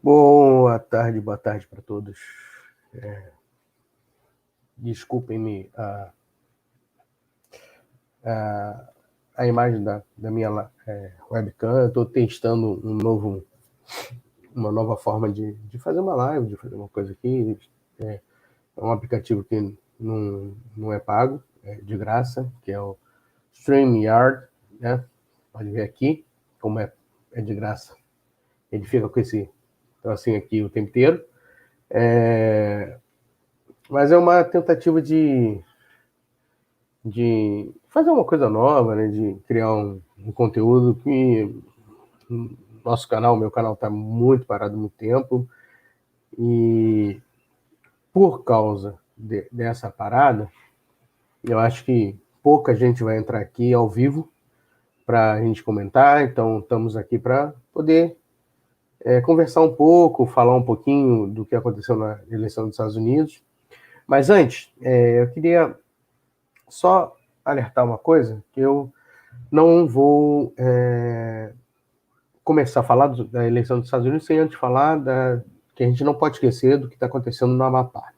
Boa tarde para todos. Desculpem-me a imagem da minha webcam. Eu estou testando uma nova forma de fazer uma live, de fazer uma coisa aqui. É um aplicativo que não é pago, é de graça, que é o StreamYard, né? Pode ver aqui como é de graça. Ele fica com esse trocinho aqui o tempo inteiro. Mas é uma tentativa de fazer uma coisa nova, né? De criar um conteúdo que nosso canal, meu canal está muito parado há muito tempo, e por causa dessa parada, eu acho que pouca gente vai entrar aqui ao vivo para a gente comentar, então estamos aqui para poder conversar um pouco, falar um pouquinho do que aconteceu na eleição dos Estados Unidos. Mas antes, eu queria só alertar uma coisa, que eu não vou começar a falar da eleição dos Estados Unidos sem antes falar que a gente não pode esquecer do que está acontecendo no Amapá,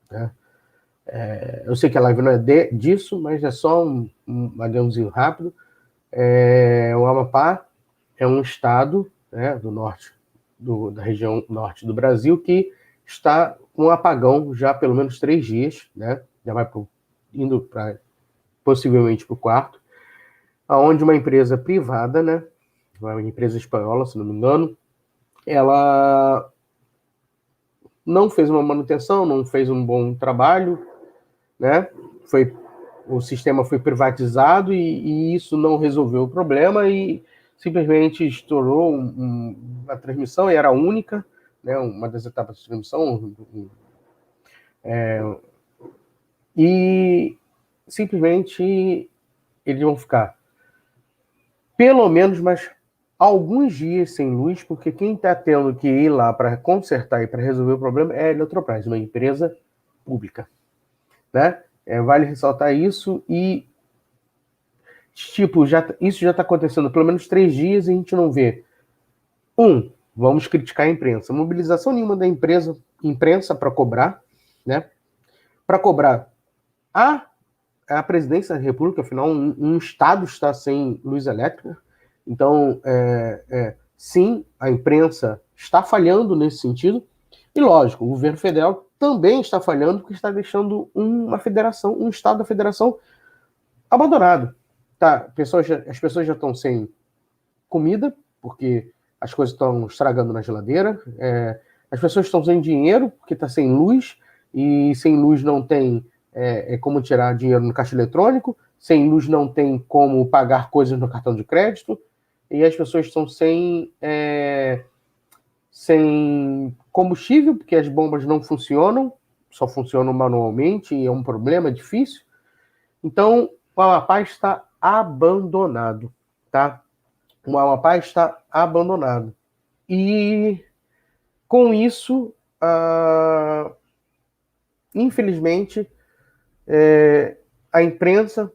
né? Eu sei que a live não é disso, mas é só um adeuzinho rápido. O Amapá é um estado, né, do norte, da região norte do Brasil, que está com um apagão já há pelo menos 3 dias, né? Já vai indo possivelmente para o quarto, onde uma empresa privada, né, uma empresa espanhola, se não me engano, ela não fez uma manutenção, não fez um bom trabalho, né? O sistema foi privatizado e isso não resolveu o problema e simplesmente estourou uma transmissão, e era única, né? Uma das etapas de transmissão, e simplesmente eles vão ficar pelo menos mais alguns dias sem luz, porque quem está tendo que ir lá para consertar e para resolver o problema é a Eletrobras, uma empresa pública, né? Vale ressaltar isso. E tipo, isso já está acontecendo pelo menos 3 dias e a gente não vê. Vamos criticar a imprensa. Mobilização nenhuma da imprensa para cobrar, né? Para cobrar a presidência da República, afinal, um estado está sem luz elétrica. Então, sim, a imprensa está falhando nesse sentido. E, lógico, o governo federal também está falhando, porque está deixando um estado da federação abandonado. Tá, as pessoas já estão sem comida, porque as coisas estão estragando na geladeira. As pessoas estão sem dinheiro, porque está sem luz, e sem luz não tem como tirar dinheiro no caixa eletrônico, sem luz não tem como pagar coisas no cartão de crédito, e as pessoas estão sem combustível, porque as bombas não funcionam, só funcionam manualmente, e é um problema difícil. Então, o Amapá está abandonado, tá? O Amapá está abandonado. E, com isso, infelizmente, a imprensa,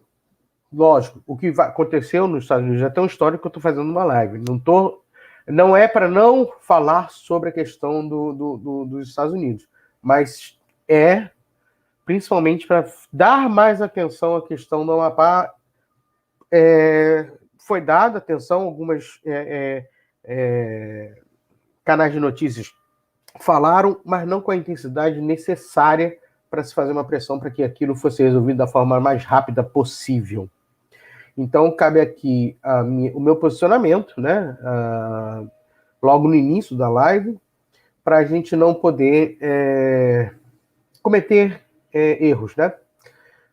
lógico, o que aconteceu nos Estados Unidos já tem uma história que eu estou fazendo uma live. Não é para não falar sobre a questão dos Estados Unidos, mas principalmente para dar mais atenção à questão do Amapá. Foi dada atenção, algumas canais de notícias falaram, mas não com a intensidade necessária para se fazer uma pressão para que aquilo fosse resolvido da forma mais rápida possível. Então, cabe aqui o meu posicionamento, né, logo no início da live, para a gente não poder cometer erros, né?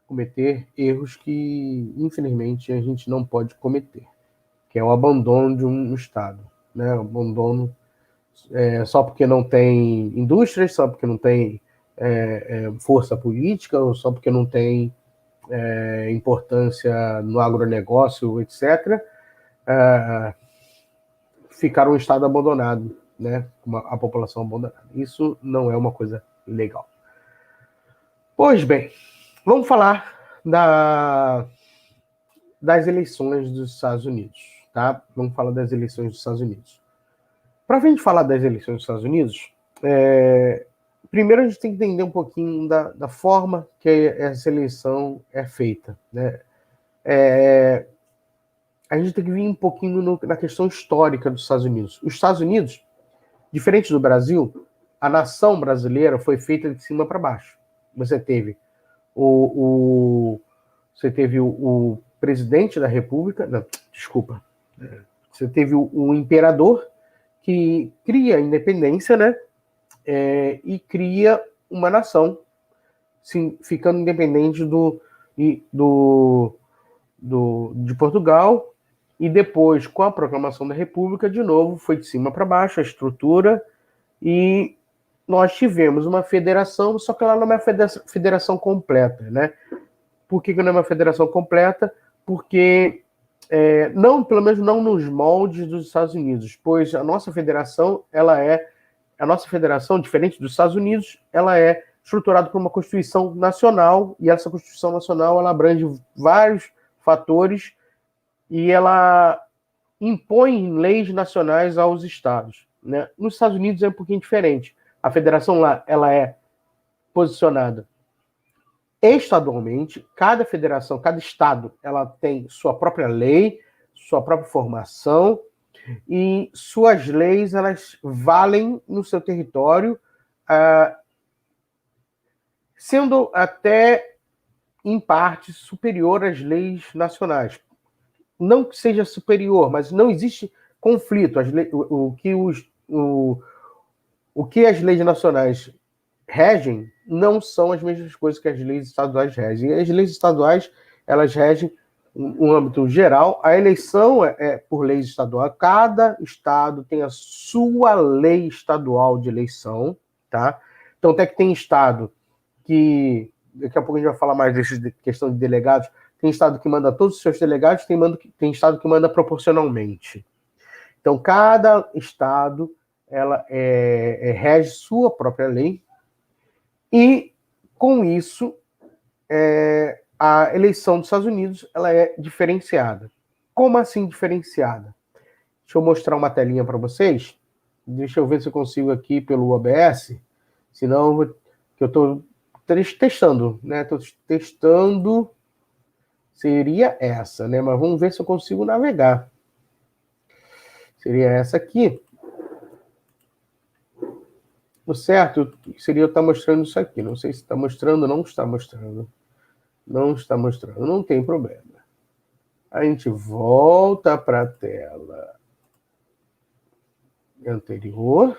Cometer erros que, infelizmente, a gente não pode cometer, que é o abandono de um Estado, né? O abandono só porque não tem indústrias, só porque não tem força política, ou só porque não tem importância no agronegócio, etc., ficar um Estado abandonado, né? A população abandonada. Isso não é uma coisa legal. Pois bem, vamos falar das eleições dos Estados Unidos, tá? Vamos falar das eleições dos Estados Unidos. Para a gente falar das eleições dos Estados Unidos, primeiro a gente tem que entender um pouquinho da forma que essa eleição é feita, né? A gente tem que vir um pouquinho na questão histórica dos Estados Os Estados Unidos, diferente do Brasil, a nação brasileira foi feita de cima para baixo. Você teve você teve o presidente da República, não, desculpa, você teve o imperador que cria a independência, né? E cria uma nação, sim, ficando independente de Portugal, e depois, com a proclamação da República, de novo, foi de cima para baixo a estrutura, e nós tivemos uma federação, só que ela não é uma federação completa, né? Por que não é uma federação completa? Porque, não, pelo menos não nos moldes dos Estados Unidos, pois a nossa federação, diferente dos Estados Unidos, ela é estruturada por uma Constituição Nacional, e essa Constituição Nacional, ela abrange vários fatores, e ela impõe leis nacionais aos estados, né? Nos Estados Unidos é um pouquinho diferente. A federação lá, ela é posicionada estadualmente, cada federação, cada estado, ela tem sua própria lei, sua própria formação, e suas leis, elas valem no seu território, sendo até, em parte, superior às leis nacionais. Não que seja superior, mas não existe conflito. O que as leis nacionais regem não são as mesmas coisas que as leis estaduais regem. As leis estaduais, elas regem um âmbito geral. A eleição é por leis estaduais. Cada estado tem a sua lei estadual de eleição, tá? Então, até que tem estado que... Daqui a pouco a gente vai falar mais dessa questão de delegados. Tem estado que manda todos os seus delegados, tem estado que manda proporcionalmente. Então, cada estado ela rege sua própria lei, e, com isso, a eleição dos Estados Unidos ela é diferenciada. Como assim diferenciada? Deixa eu mostrar uma telinha para vocês. Deixa eu ver se eu consigo aqui pelo OBS. Senão, que eu estou testando, né? Estou testando. Seria essa, né? Mas vamos ver se eu consigo navegar. Seria essa aqui. O certo seria eu estar mostrando isso aqui. Não sei se está mostrando, não está mostrando. Não está mostrando, não tem problema. A gente volta para a tela anterior.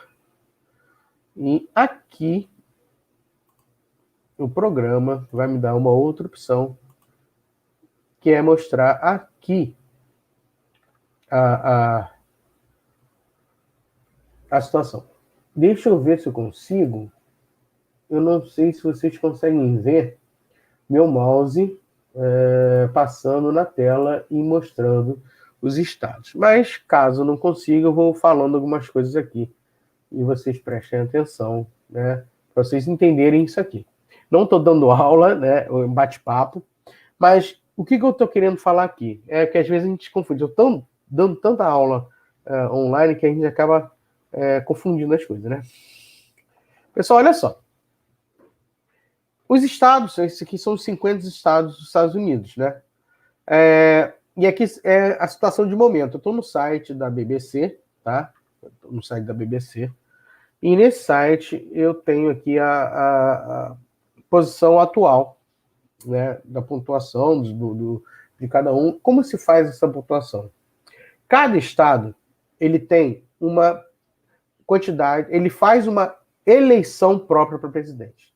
E aqui o programa vai me dar uma outra opção, que é mostrar aqui a situação. Deixa eu ver se eu consigo. Eu não sei se vocês conseguem ver meu mouse passando na tela e mostrando os estados. Mas, caso não consiga, eu vou falando algumas coisas aqui. E vocês prestem atenção, né? Para vocês entenderem isso aqui. Não estou dando aula, né? Um bate-papo. Mas o que eu estou querendo falar aqui? É que às vezes a gente confunde. Eu estou dando tanta aula online que a gente acaba confundindo as coisas, né? Pessoal, olha só. Os estados, esses aqui são os 50 estados dos Estados Unidos, né? E aqui é a situação de momento. Eu estou no site da BBC, tá? Estou no site da BBC. E nesse site eu tenho aqui a posição atual, né? Da pontuação de cada um. Como se faz essa pontuação? Cada estado, ele tem uma quantidade, ele faz uma eleição própria para presidente.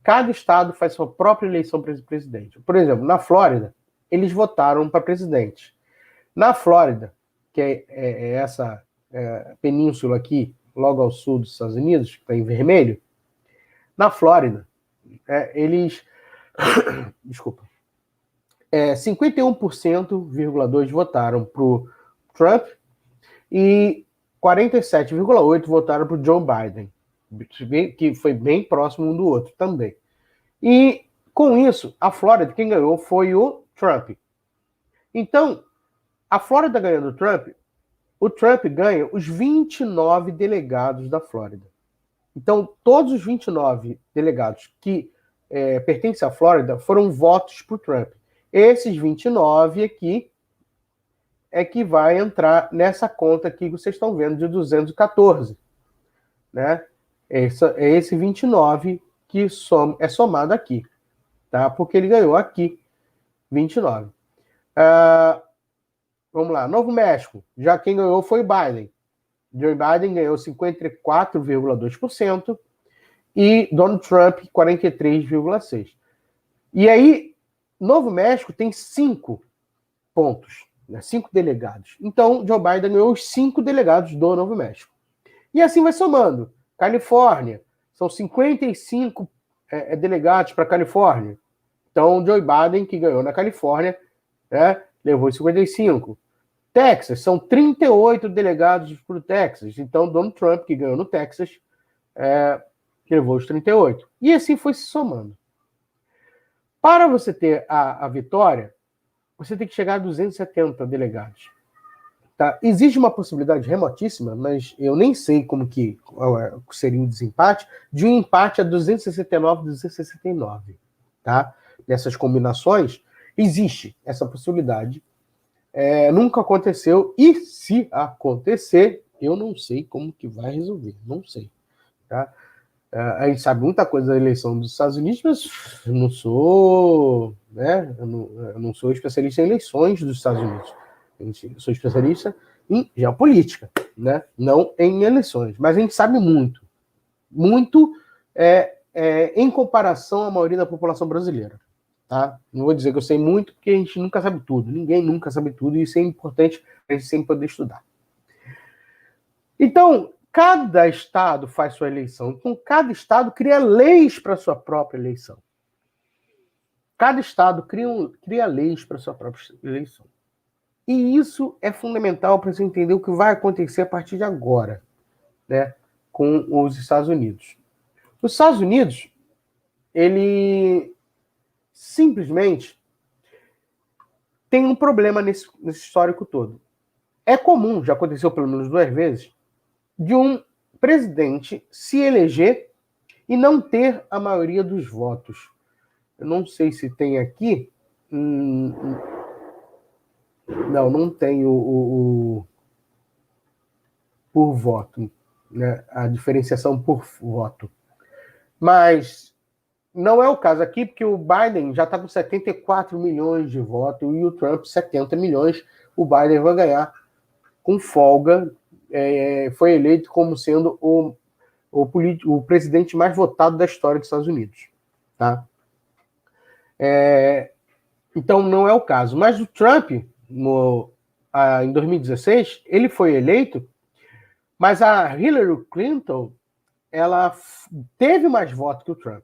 Cada estado faz sua própria eleição para presidente. Por exemplo, na Flórida, eles votaram para presidente. Na Flórida, que é essa península aqui, logo ao sul dos Estados Unidos, que está em vermelho, na Flórida, eles... Desculpa. 51,2% votaram para o Trump e 47,8% votaram para o Joe Biden, que foi bem próximo um do outro também. E, com isso, a Flórida, quem ganhou foi o Trump. Então, a Flórida ganhando o Trump, o Trump ganha os 29 delegados da Flórida. Então, todos os 29 delegados que pertencem à Flórida foram votos para o Trump. Esses 29 aqui é que vai entrar nessa conta aqui que vocês estão vendo de 214. Né? É esse 29 que é somado aqui. Tá? Porque ele ganhou aqui 29. Vamos lá, Novo México. Já quem ganhou foi Biden. Joe Biden ganhou 54,2% e Donald Trump 43,6%. E aí, Novo México tem 5 pontos, né? 5 delegados. Então, Joe Biden ganhou os 5 delegados do Novo México. E assim vai somando. Califórnia, são 55 delegados para a Califórnia. Então, Joe Biden, que ganhou na Califórnia, né, levou 55. Texas, são 38 delegados para o Texas. Então, Donald Trump, que ganhou no Texas, levou os 38. E assim foi se somando. Para você ter a vitória, você tem que chegar a 270 delegados. Tá? Existe uma possibilidade remotíssima, mas eu nem sei como que seria o desempate, de um empate a 269, 269. Tá? Nessas combinações, existe essa possibilidade. Nunca aconteceu, e se acontecer, eu não sei como que vai resolver, não sei. Tá? A gente sabe muita coisa da eleição dos Estados Unidos, mas eu não sou, né, eu não sou especialista em eleições dos Estados Unidos. Eu sou especialista em geopolítica, né, não em eleições. Mas a gente sabe muito em comparação à maioria da população brasileira. Tá? Não vou dizer que eu sei muito, porque a gente nunca sabe tudo. Ninguém nunca sabe tudo, e isso é importante a gente sempre poder estudar. Então, cada estado faz sua eleição. Então, cada estado cria leis para sua própria eleição. Cada estado cria leis para sua própria eleição. E isso é fundamental para você entender o que vai acontecer a partir de agora, né, com os Estados Unidos. Os Estados Unidos, ele simplesmente tem um problema nesse histórico todo. É comum, já aconteceu pelo menos 2 vezes, de um presidente se eleger e não ter a maioria dos votos. Eu não sei se tem aqui. Não tem o por voto, né? A diferenciação por voto. Mas não é o caso aqui, porque o Biden já está com 74 milhões de votos e o Trump 70 milhões. O Biden vai ganhar com folga. Foi eleito como sendo o presidente mais votado da história dos Estados Unidos. Tá? Então, não é o caso. Mas o Trump, em 2016, ele foi eleito, mas a Hillary Clinton, ela teve mais votos que o Trump.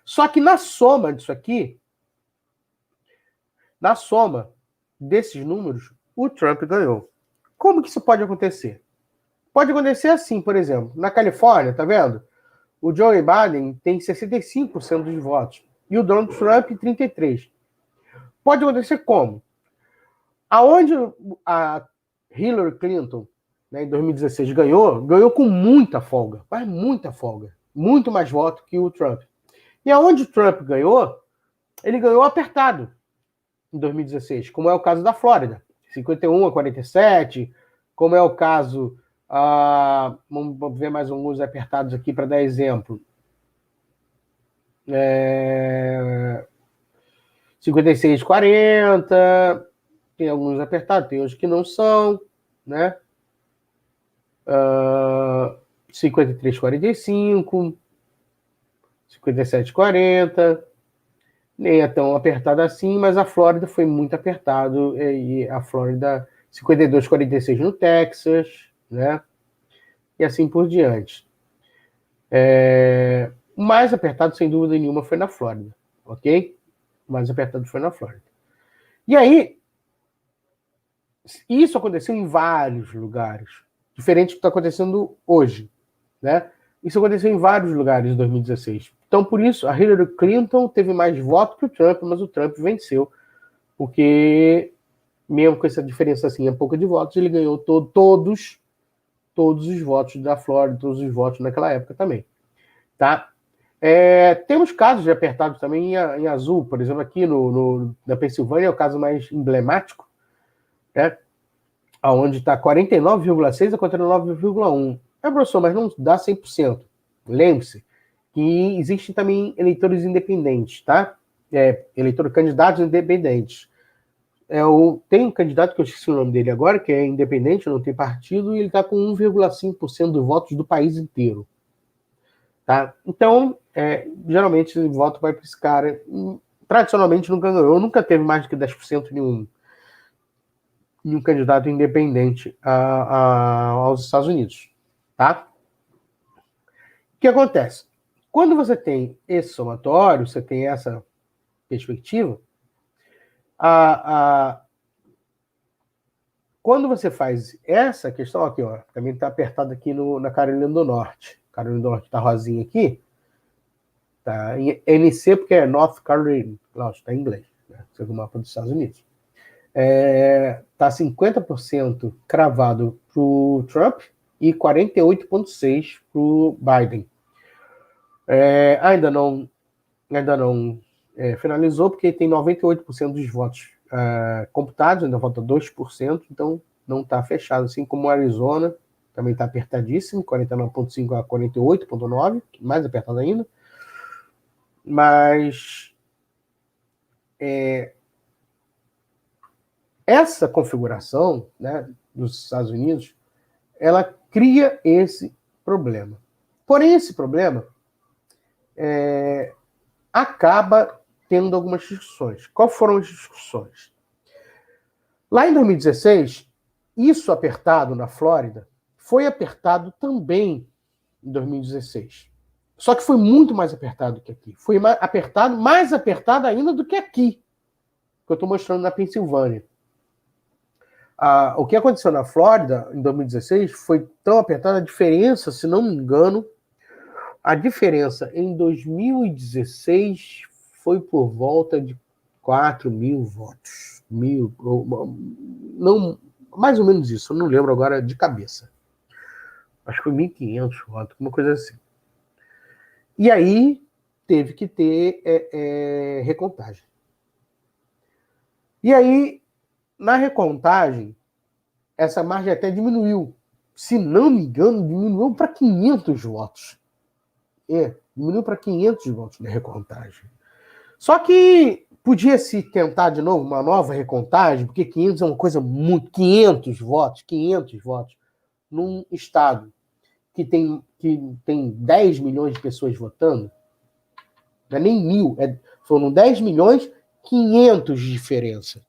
Só que na soma disso aqui, na soma desses números, o Trump ganhou. Como que isso pode acontecer? Pode acontecer assim, por exemplo, na Califórnia, tá vendo? O Joe Biden tem 65% dos votos e o Donald Trump 33%. Pode acontecer como? Aonde a Hillary Clinton, né, em 2016 ganhou com muita folga, mas muita folga, muito mais voto que o Trump. E aonde o Trump ganhou, ele ganhou apertado em 2016, como é o caso da Flórida, 51-47, como é o caso, vamos ver mais alguns apertados aqui para dar exemplo. 56-40, tem alguns apertados, tem outros que não são, né? 53-45, 57-40, nem é tão apertado assim, mas a Flórida foi muito apertado, e a Flórida 52-46 no Texas, né? E assim por diante. O mais apertado, sem dúvida nenhuma, foi na Flórida, ok? O mais apertado foi na Flórida. E aí, isso aconteceu em vários lugares, diferente do que está acontecendo hoje, né? Isso aconteceu em vários lugares em 2016. Então, por isso, a Hillary Clinton teve mais votos que o Trump, mas o Trump venceu, porque mesmo com essa diferença assim, é pouca de votos, ele ganhou todos os votos da Flórida, todos os votos naquela época também, tá? Temos casos de apertados também em azul, por exemplo, aqui na Pensilvânia é o caso mais emblemático, né? Onde está 49,6 a 49,1. Professor, mas não dá 100%. Lembre-se que existem também eleitores independentes, tá? Candidatos independentes. Tem um candidato que eu esqueci o nome dele agora, que é independente, não tem partido, e ele está com 1,5% dos votos do país inteiro. Tá? Então, geralmente o voto vai para esse cara. Tradicionalmente nunca ganhou, nunca teve mais do que 10% nenhum candidato independente aos Estados Unidos. Tá? O que acontece? Quando você tem esse somatório, você tem essa perspectiva, quando você faz essa questão aqui, ó, também está apertado aqui na Carolina do Norte. Carolina do Norte está rosinha aqui. Tá em NC porque é North Carolina. Claro, está em inglês, né? Segundo o mapa dos Estados Unidos. Está 50% cravado para o Trump e 48,6% para o Biden. Ainda não finalizou, porque tem 98% dos votos computados, ainda falta 2%, então não está fechado, assim como o Arizona, também está apertadíssimo, 49,5% a 48,9%, mais apertado ainda. Mas essa configuração, né, dos Estados Unidos, ela cria esse problema. Porém, esse problema acaba tendo algumas discussões. Quais foram as discussões? Lá em 2016, isso apertado na Flórida foi apertado também em 2016. Só que foi muito mais apertado que aqui. Foi mais apertado ainda do que aqui, que eu estou mostrando na Pensilvânia. O que aconteceu na Flórida em 2016 foi tão apertado, a diferença, se não me engano, a diferença em 2016 foi por volta de 4 mil votos. Não, mais ou menos isso, eu não lembro agora de cabeça. Acho que foi 1.500 votos, uma coisa assim. E aí teve que ter recontagem. E aí, na recontagem, essa margem até diminuiu. Se não me engano, diminuiu para 500 votos. Diminuiu para 500 votos na recontagem. Só que podia-se tentar de novo uma nova recontagem, porque 500 é uma coisa muito... 500 votos num estado que tem 10 milhões de pessoas votando, não é nem 1.000, foram 10 milhões, 500 de diferença.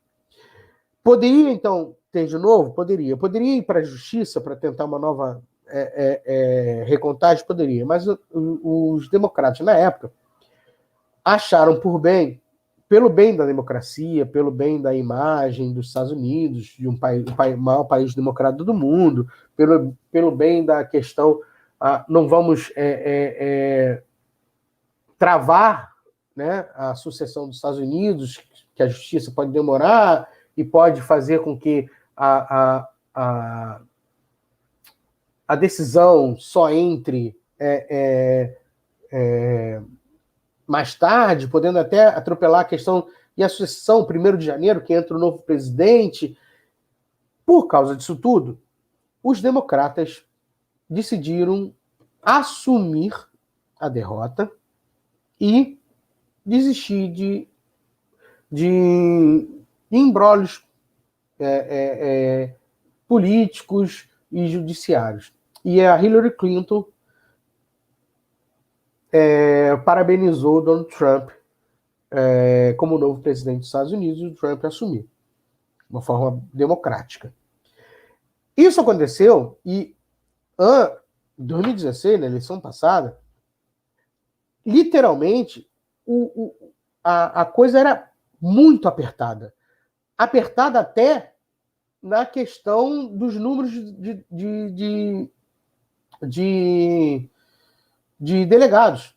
Poderia, então, ter de novo? Poderia. Poderia ir para a justiça para tentar uma nova recontagem? Poderia. Mas os democratas, na época, acharam por bem, pelo bem da democracia, pelo bem da imagem dos Estados Unidos, de o maior país democrático do mundo, pelo bem da questão, não vamos travar, né, a sucessão dos Estados Unidos, que a justiça pode demorar e pode fazer com que a decisão só entre mais tarde, podendo até atropelar a questão e a sucessão, 1º de janeiro, que entra o novo presidente. Por causa disso tudo, os democratas decidiram assumir a derrota e desistir de embrólios políticos e judiciários. E a Hillary Clinton parabenizou Donald Trump como novo presidente dos Estados Unidos, e o Trump assumiu de uma forma democrática. Isso aconteceu e em 2016, na eleição passada, literalmente a coisa era muito apertada. Apertada até na questão dos números de delegados.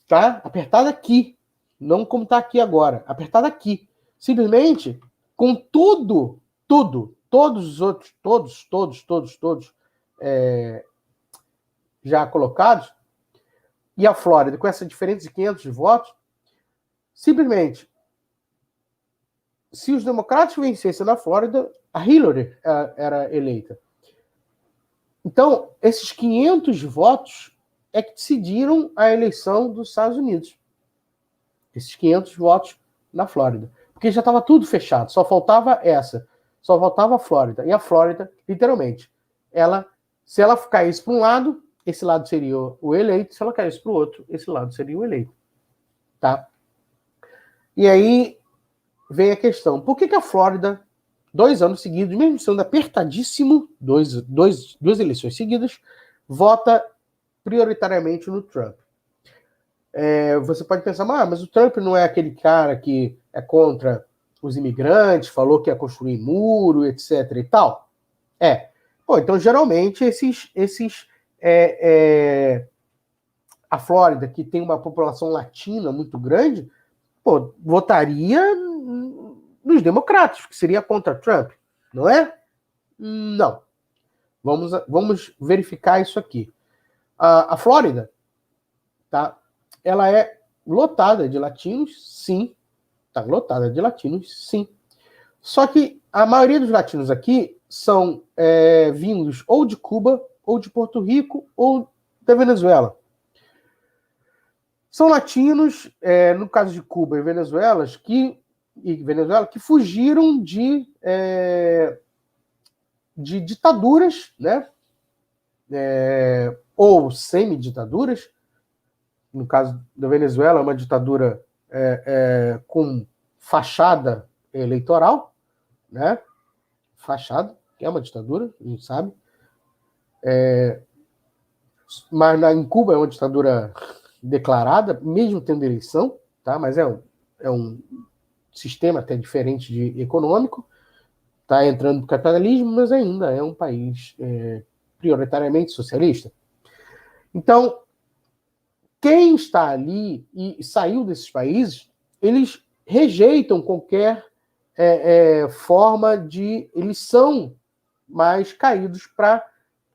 Tá? Apertada aqui. Não como está aqui agora. Apertada aqui. Simplesmente, com todos os outros, todos já colocados, e a Flórida com essa diferença de 500 votos, simplesmente, se os democratas vencessem na Flórida, a Hillary era eleita. Então, esses 500 votos é que decidiram a eleição dos Estados Unidos. Esses 500 votos na Flórida. Porque já estava tudo fechado, só faltava a Flórida. E a Flórida, literalmente, se ela caísse para um lado, esse lado seria o eleito, se ela caísse para o outro, esse lado seria o eleito. Tá? E aí vem a questão, por que a Flórida, 2 anos seguidos, mesmo sendo apertadíssimo, duas eleições seguidas, vota prioritariamente no Trump? Você pode pensar, mas o Trump não é aquele cara que é contra os imigrantes, falou que ia construir muro, etc. e tal? Então, geralmente, a Flórida, que tem uma população latina muito grande, votaria nos democratas, que seria contra Trump, não é? Não. Vamos verificar isso aqui. A Flórida, tá? Ela é lotada de latinos, sim. Está lotada de latinos, sim. Só que a maioria dos latinos aqui são vindos ou de Cuba, ou de Porto Rico, ou da Venezuela. São latinos, no caso de Cuba e Venezuela, que fugiram de ditaduras, né? Ou semi-ditaduras. No caso da Venezuela, é uma ditadura com fachada eleitoral, né? Fachada, que é uma ditadura, a gente sabe. Mas em Cuba é uma ditadura declarada, mesmo tendo eleição, tá? Mas é um sistema até diferente de econômico, está entrando no capitalismo, mas ainda é um país prioritariamente socialista. Então, quem está ali e saiu desses países, eles rejeitam qualquer forma de... Eles são mais caídos para a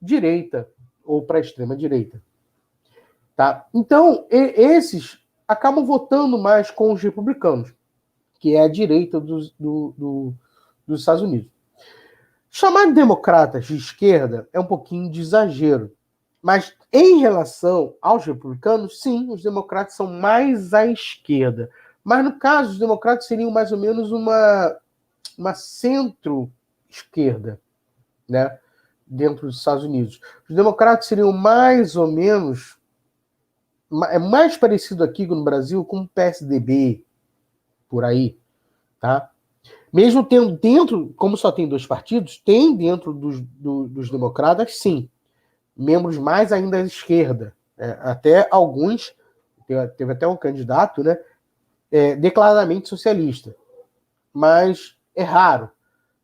direita ou para a extrema-direita. Tá? Então, esses acabam votando mais com os republicanos, que é a direita dos Estados Unidos. Chamar de democratas de esquerda é um pouquinho de exagero. Mas, em relação aos republicanos, sim, os democratas são mais à esquerda. Mas, no caso, os democratas seriam mais ou menos uma centro-esquerda, né, dentro dos Estados Unidos. Os democratas seriam mais ou menos... É mais parecido aqui no Brasil com o PSDB, por aí, tá? Mesmo tendo dentro, como só tem 2 partidos, tem dentro dos democratas, sim, membros mais ainda à esquerda. Até alguns, teve até um candidato, né, declaradamente socialista. Mas é raro.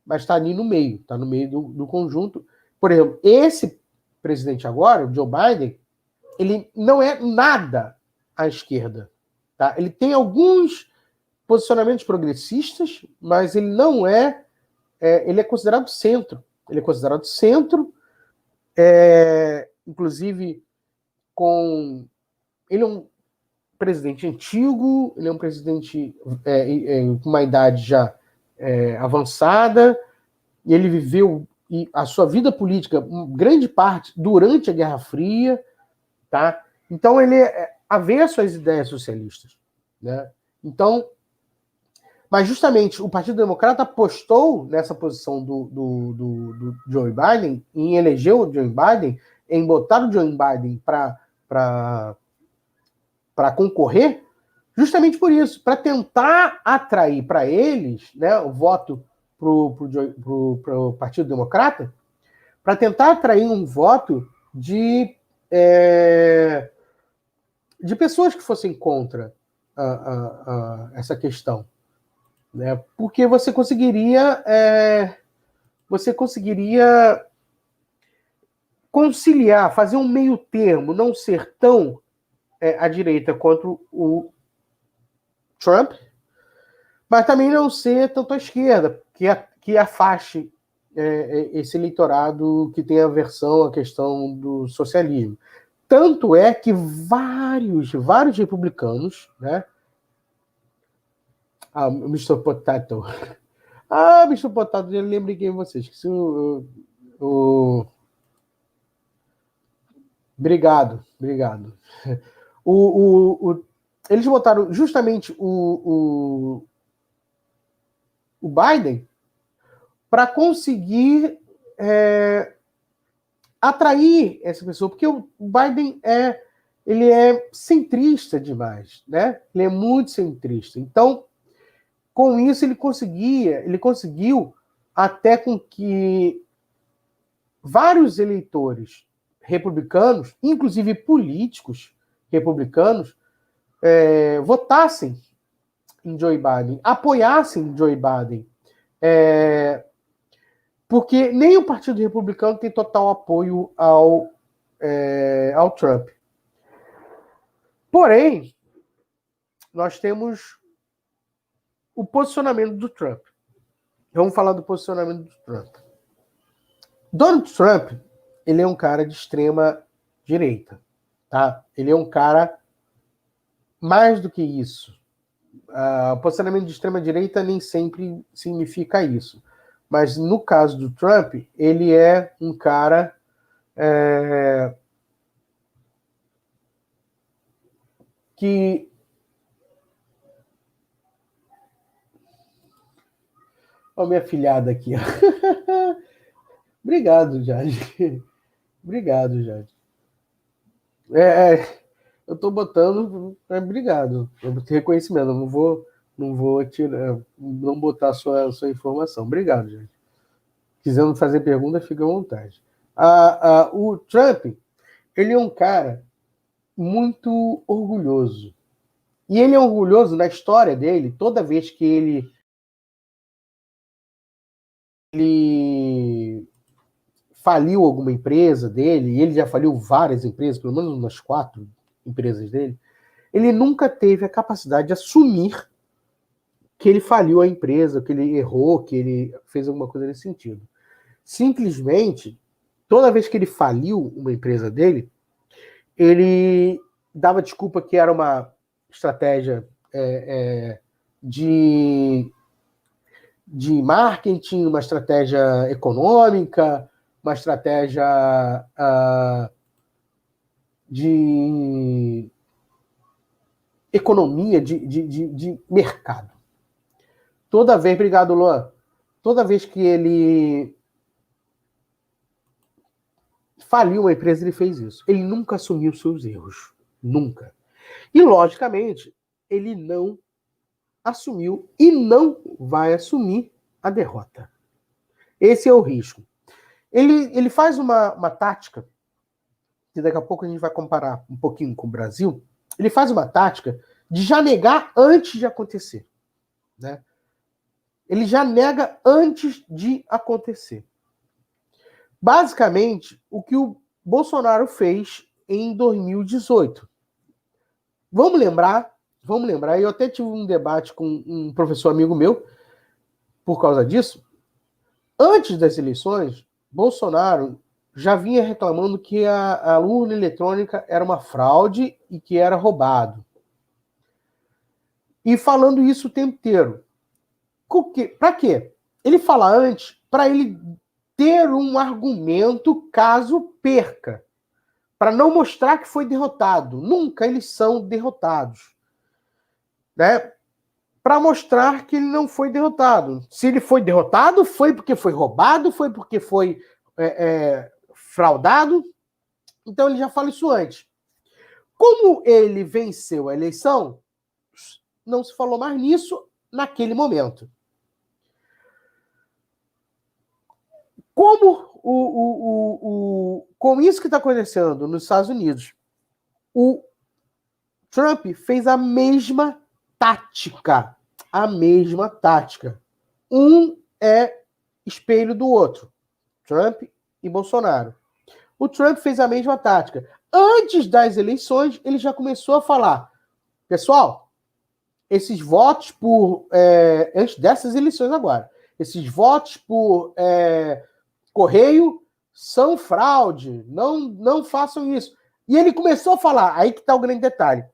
Mas está ali no meio, está no meio do conjunto. Por exemplo, esse presidente agora, o Joe Biden, ele não é nada à esquerda. Tá? Ele tem alguns posicionamentos progressistas, mas ele não ele é considerado centro. Ele é considerado centro, inclusive ele é um presidente antigo, ele é um presidente com uma idade já avançada, e ele viveu a sua vida política, grande parte, durante a Guerra Fria, tá? Então ele é avesso às ideias socialistas, né? Então, mas justamente o Partido Democrata apostou nessa posição do Joe Biden, em eleger o Joe Biden, em botar o Joe Biden para concorrer, justamente por isso, para tentar atrair para eles, né, o voto para o Partido Democrata, para tentar atrair um voto de pessoas que fossem contra essa questão. Né? Porque você conseguiria conciliar, fazer um meio termo, não ser tão à direita quanto o Trump, mas também não ser tanto à esquerda, que afaste esse eleitorado que tem aversão à questão do socialismo. Tanto é que vários republicanos, né? Mr. Potato. Mr. Potato, eu lembrei quem vocês. Esqueci Obrigado. Eles votaram justamente o Biden para conseguir atrair essa pessoa, porque o Biden ele é centrista demais, né? Ele é muito centrista. Então, com isso, ele conseguiu até com que vários eleitores republicanos, inclusive políticos republicanos, votassem em Joe Biden, apoiassem Joe Biden, porque nem o Partido Republicano tem total apoio ao Trump. Porém, nós temos o posicionamento do Trump. Vamos falar do posicionamento do Trump. Donald Trump, ele é um cara de extrema direita, tá? Ele é um cara mais do que isso. O posicionamento de extrema direita nem sempre significa isso. Mas no caso do Trump, ele é um cara que Olha minha filhada aqui. Obrigado, Jade. Obrigado, Jade. Eu tô botando. Obrigado. Eu tenho reconhecimento. Eu não vou tirar, não botar a sua informação. Obrigado, Jade. Quiserem fazer pergunta, fica à vontade. O Trump, ele é um cara muito orgulhoso. E ele é orgulhoso na história dele, toda vez que ele faliu alguma empresa dele, e ele já faliu várias empresas, pelo menos umas 4 empresas dele, ele nunca teve a capacidade de assumir que ele faliu a empresa, que ele errou, que ele fez alguma coisa nesse sentido. Simplesmente, toda vez que ele faliu uma empresa dele, ele dava desculpa que era uma estratégia de marketing, uma estratégia econômica, uma estratégia de economia, de mercado. Toda vez, obrigado, Luan, toda vez que ele faliu uma empresa, ele fez isso. Ele nunca assumiu seus erros. Nunca. E, logicamente, ele não assumiu e não vai assumir a derrota. Esse é o risco. Ele faz uma tática, que daqui a pouco a gente vai comparar um pouquinho com o Brasil, ele faz uma tática de já negar antes de acontecer. Né? Ele já nega antes de acontecer. Basicamente, o que o Bolsonaro fez em 2018. Vamos lembrar, eu até tive um debate com um professor amigo meu, por causa disso. Antes das eleições, Bolsonaro já vinha reclamando que a urna eletrônica era uma fraude e que era roubado. E falando isso o tempo inteiro. Para quê? Ele fala antes, para ele ter um argumento caso perca. Para não mostrar que foi derrotado. Nunca eles são derrotados. Né? Para mostrar que ele não foi derrotado. Se ele foi derrotado, foi porque foi roubado, foi porque foi fraudado. Então ele já fala isso antes. Como ele venceu a eleição, não se falou mais nisso naquele momento. Como com isso que está acontecendo nos Estados Unidos, o Trump fez a mesma tática. A mesma tática. Um é espelho do outro. Trump e Bolsonaro. O Trump fez a mesma tática. Antes das eleições, ele já começou a falar: pessoal, esses votos antes dessas eleições agora, esses votos por correio são fraude, não façam isso. E ele começou a falar, aí que está o grande detalhe.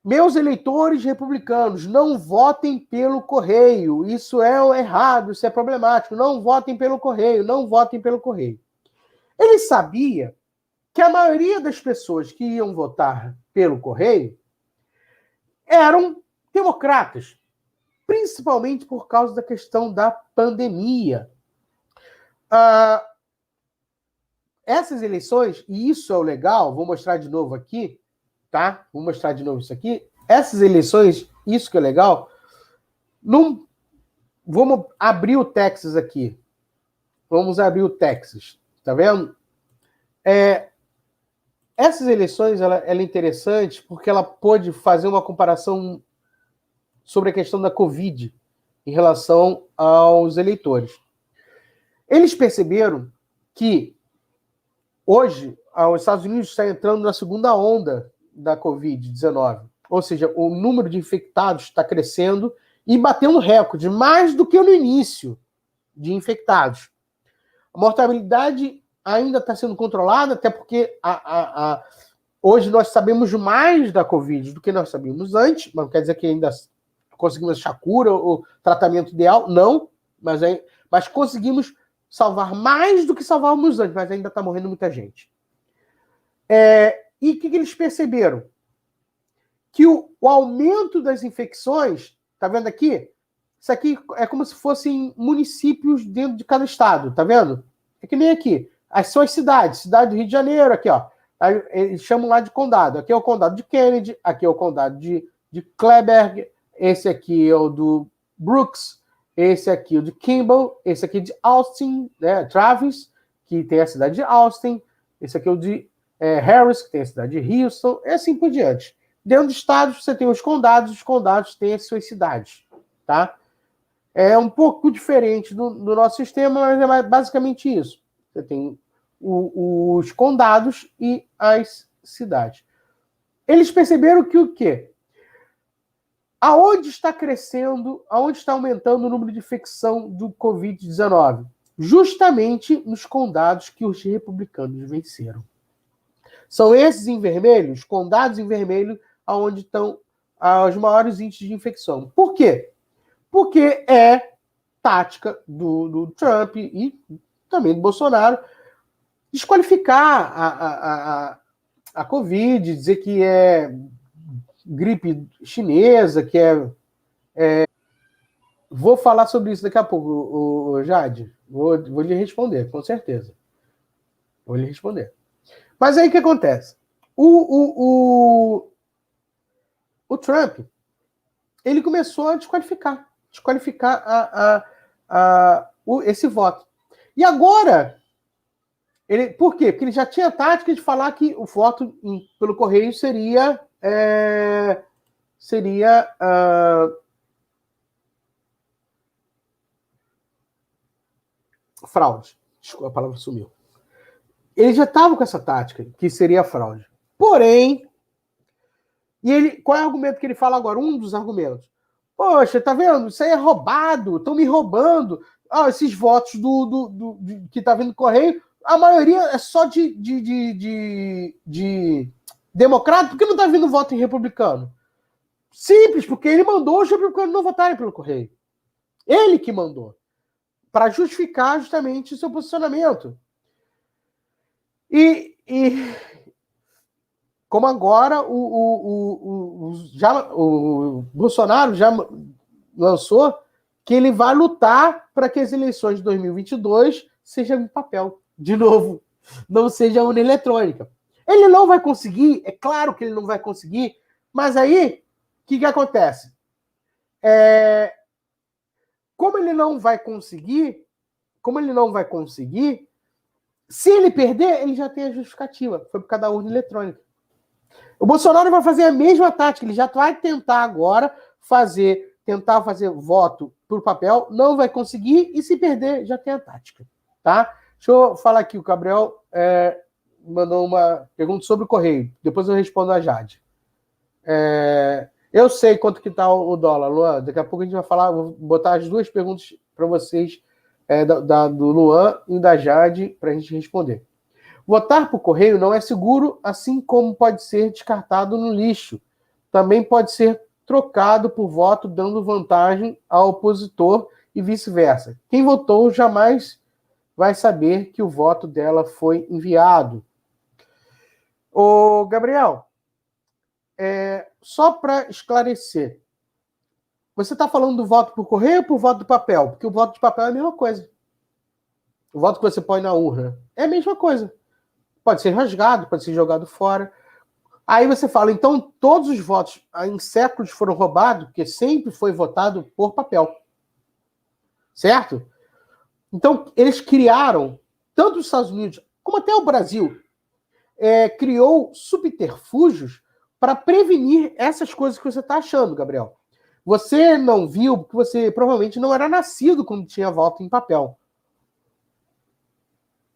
Meus eleitores republicanos, não votem pelo correio, isso é errado, isso é problemático, não votem pelo correio, não votem pelo correio. Ele sabia que a maioria das pessoas que iam votar pelo correio eram democratas, principalmente por causa da questão da pandemia. Essas eleições, e isso é o legal, vou mostrar de novo aqui, tá? Vou mostrar de novo isso aqui. Essas eleições, isso que é legal, vamos abrir o Texas aqui. Vamos abrir o Texas, tá vendo? Essas eleições, ela é interessante porque ela pôde fazer uma comparação sobre a questão da Covid em relação aos eleitores. Eles perceberam que hoje os Estados Unidos está entrando na segunda onda da Covid-19. Ou seja, o número de infectados está crescendo e batendo recorde, mais do que no início de infectados. A mortalidade ainda está sendo controlada, até porque hoje nós sabemos mais da Covid do que nós sabíamos antes, mas não quer dizer que ainda conseguimos achar cura ou tratamento ideal, não, mas conseguimos salvar mais do que salvávamos antes, mas ainda está morrendo muita gente. E o que eles perceberam? Que o aumento das infecções, tá vendo aqui? Isso aqui é como se fossem municípios dentro de cada estado, tá vendo? É que nem aqui. São as cidades. Cidade do Rio de Janeiro, aqui, ó. Eles chamam lá de condado. Aqui é o condado de Kennedy, aqui é o condado de Kleberg, esse aqui é o do Brooks, esse aqui é o de Kimball, esse aqui é de Austin, né? Travis, que tem a cidade de Austin, esse aqui é o de Harris, que tem a cidade de Houston, e assim por diante. Dentro dos estados, você tem os condados têm as suas cidades, tá? É um pouco diferente do nosso sistema, mas é basicamente isso. Você tem os condados e as cidades. Eles perceberam que o quê? Aonde está crescendo, aonde está aumentando o número de infecção do Covid-19? Justamente nos condados que os republicanos venceram. São esses em vermelho, os condados em vermelho, onde estão os maiores índices de infecção. Por quê? Porque é tática do Trump e também do Bolsonaro desqualificar a Covid, dizer que é gripe chinesa, que Vou falar sobre isso daqui a pouco, Jade. Vou lhe responder, com certeza. Vou lhe responder. Mas aí o que acontece? O Trump, ele começou a desqualificar esse voto. E agora, por quê? Porque ele já tinha a tática de falar que o voto pelo correio seria fraude. Desculpa, a palavra sumiu. Ele já estava com essa tática, que seria fraude. Porém, qual é o argumento que ele fala agora? Um dos argumentos. Poxa, tá vendo? Isso aí é roubado, estão me roubando. Esses votos que tá vindo do correio, a maioria é só de democrata, por que não tá vindo voto em republicano? Simples, porque ele mandou os republicanos não votarem pelo correio. Ele que mandou. Para justificar justamente o seu posicionamento. E como agora o Bolsonaro já lançou que ele vai lutar para que as eleições de 2022 sejam em papel, de novo, não seja urna eletrônica. Ele não vai conseguir, é claro que ele não vai conseguir, mas aí, o que acontece? Como ele não vai conseguir, se ele perder, ele já tem a justificativa. Foi por causa da urna eletrônica. O Bolsonaro vai fazer a mesma tática. Ele já vai tentar agora fazer voto por papel. Não vai conseguir. E se perder, já tem a tática. Tá? Deixa eu falar aqui. O Gabriel mandou uma pergunta sobre o correio. Depois eu respondo a Jade. Eu sei quanto que está o dólar, Luan. Daqui a pouco a gente vai falar, vou botar as duas perguntas para vocês, do Luan e da Jade, para a gente responder. Votar por correio não é seguro, assim como pode ser descartado no lixo. Também pode ser trocado por voto, dando vantagem ao opositor e vice-versa. Quem votou jamais vai saber que o voto dela foi enviado. Ô, Gabriel, só para esclarecer, você está falando do voto por correio ou por voto do papel? Porque o voto de papel é a mesma coisa. O voto que você põe na urna é a mesma coisa. Pode ser rasgado, pode ser jogado fora. Aí você fala, então todos os votos em séculos foram roubados, porque sempre foi votado por papel. Certo? Então, eles criaram, tanto os Estados Unidos como até o Brasil, criou subterfúgios para prevenir essas coisas que você está achando, Gabriel. Você não viu, porque você provavelmente não era nascido quando tinha voto em papel.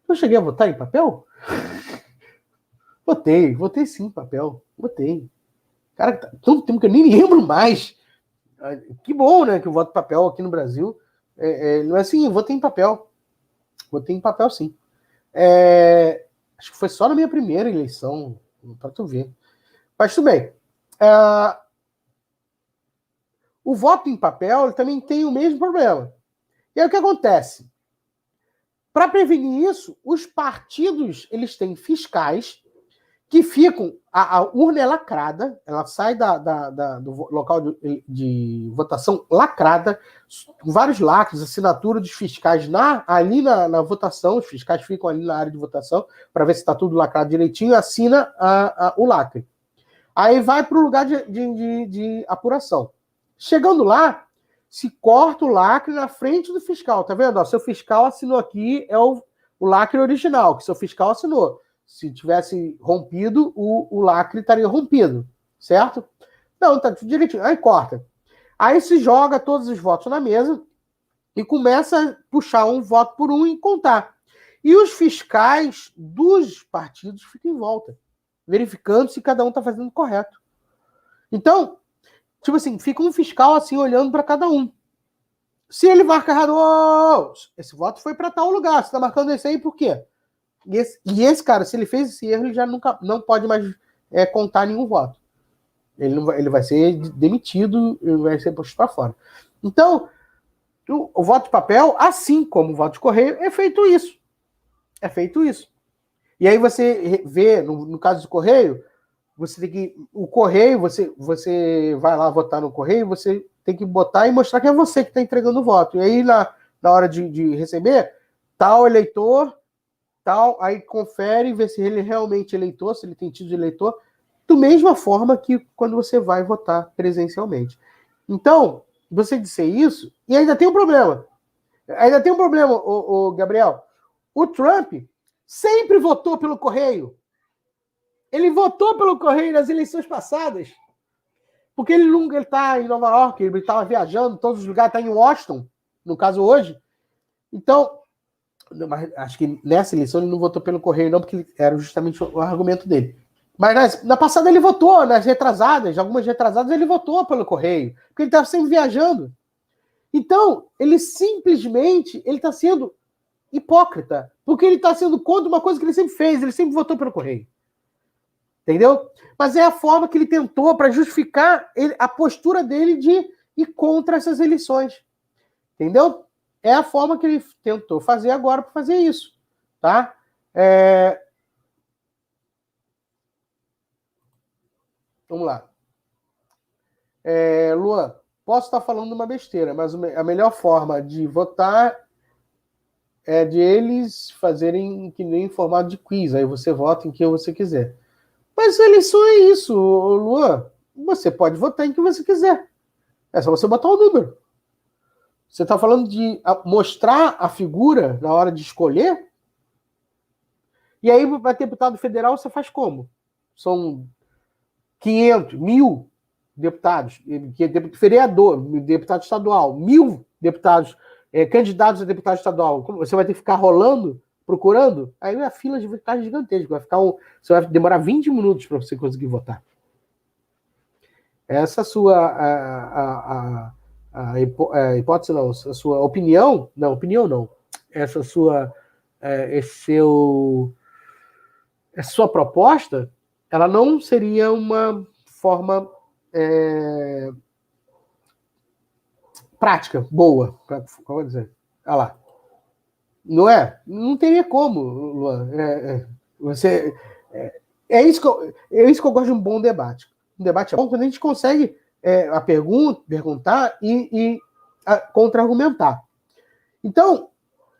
Eu cheguei a votar em papel? Votei sim em papel. Votei. Cara, tanto tempo que eu nem lembro mais. Que bom, né, que eu voto em papel aqui no Brasil. Não é assim, eu votei em papel. Votei em papel, sim. Acho que foi só na minha primeira eleição, para tu ver. Mas tudo bem. O voto em papel ele também tem o mesmo problema. E aí o que acontece? Para prevenir isso, os partidos eles têm fiscais que ficam... A urna é lacrada, ela sai do local de votação lacrada, com vários lacres, assinatura dos fiscais ali na votação, os fiscais ficam ali na área de votação para ver se está tudo lacrado direitinho, assina o lacre. Aí vai para o lugar de apuração. Chegando lá, se corta o lacre na frente do fiscal, tá vendo? Ó, seu fiscal assinou aqui, é o lacre original, que seu fiscal assinou. Se tivesse rompido, o lacre estaria rompido, certo? Não, tá tudo direitinho. Aí corta. Aí se joga todos os votos na mesa e começa a puxar um voto por um e contar. E os fiscais dos partidos ficam em volta, verificando se cada um está fazendo correto. Então, tipo assim, fica um fiscal assim olhando para cada um. Se ele marca errado, esse voto foi para tal lugar, você está marcando esse aí por quê? E esse cara, se ele fez esse erro, ele já não pode mais contar nenhum voto. Ele vai ser demitido, ele vai ser posto para fora. Então, o voto de papel, assim como o voto de correio, é feito isso. É feito isso. E aí você vê, no caso do correio, você tem que... O correio, você vai lá votar no correio, você tem que botar e mostrar que é você que está entregando o voto. E aí, na hora de receber, tal eleitor... Tal, aí confere, vê se ele realmente é eleitor, se ele tem título de eleitor, da mesma forma que quando você vai votar presencialmente. Então, você disser isso, e ainda tem um problema. Ainda tem um problema, o Gabriel. O Trump sempre votou pelo correio. Ele votou pelo correio nas eleições passadas. Porque ele está em Nova York, ele estava viajando em todos os lugares, está em Washington, no caso hoje. Então, mas acho que nessa eleição ele não votou pelo correio, não, porque era justamente o argumento dele. Mas na passada ele votou, nas retrasadas, algumas retrasadas ele votou pelo correio, porque ele estava sempre viajando. Então, ele simplesmente está sendo hipócrita, porque ele está sendo contra uma coisa que ele sempre fez, ele sempre votou pelo correio. Entendeu? Mas é a forma que ele tentou para justificar a postura dele de ir contra essas eleições. Entendeu? É a forma que ele tentou fazer agora para fazer isso, tá? Vamos lá. Luan, posso estar falando uma besteira, mas a melhor forma de votar é de eles fazerem que nem em formato de quiz. Aí você vota em quem você quiser. Mas eleição é isso, Luan. Você pode votar em quem você quiser. É só você botar o número. Você está falando de mostrar a figura na hora de escolher? E aí, para deputado federal, você faz como? São 500, 1.000 deputados, vereador, deputado estadual, 1.000 deputados, candidatos a deputado estadual. Você vai ter que ficar rolando, procurando? Aí a fila vai ficar gigantesca. Você vai demorar 20 minutos para você conseguir votar. essa sua hipótese não, a sua opinião, não, essa sua essa sua proposta, ela não seria uma forma prática, boa, como dizer, olha lá. Não é? Não teria como, Luan. Você, é isso que eu gosto de um bom debate. Um debate é bom quando a gente consegue perguntar e contra-argumentar. Então,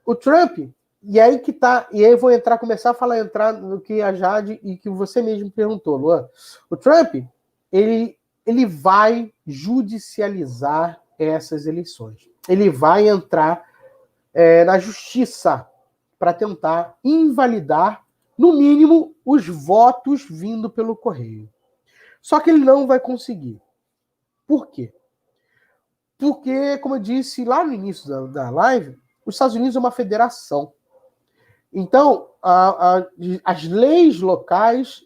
o Trump, e aí que tá, e aí eu vou começar a entrar no que a Jade e que você mesmo perguntou, Luan. O Trump, ele vai judicializar essas eleições. Ele vai entrar na justiça para tentar invalidar, no mínimo, os votos vindo pelo correio. Só que ele não vai conseguir. Por quê? Porque, como eu disse lá no início da live, os Estados Unidos é uma federação. Então, as leis locais,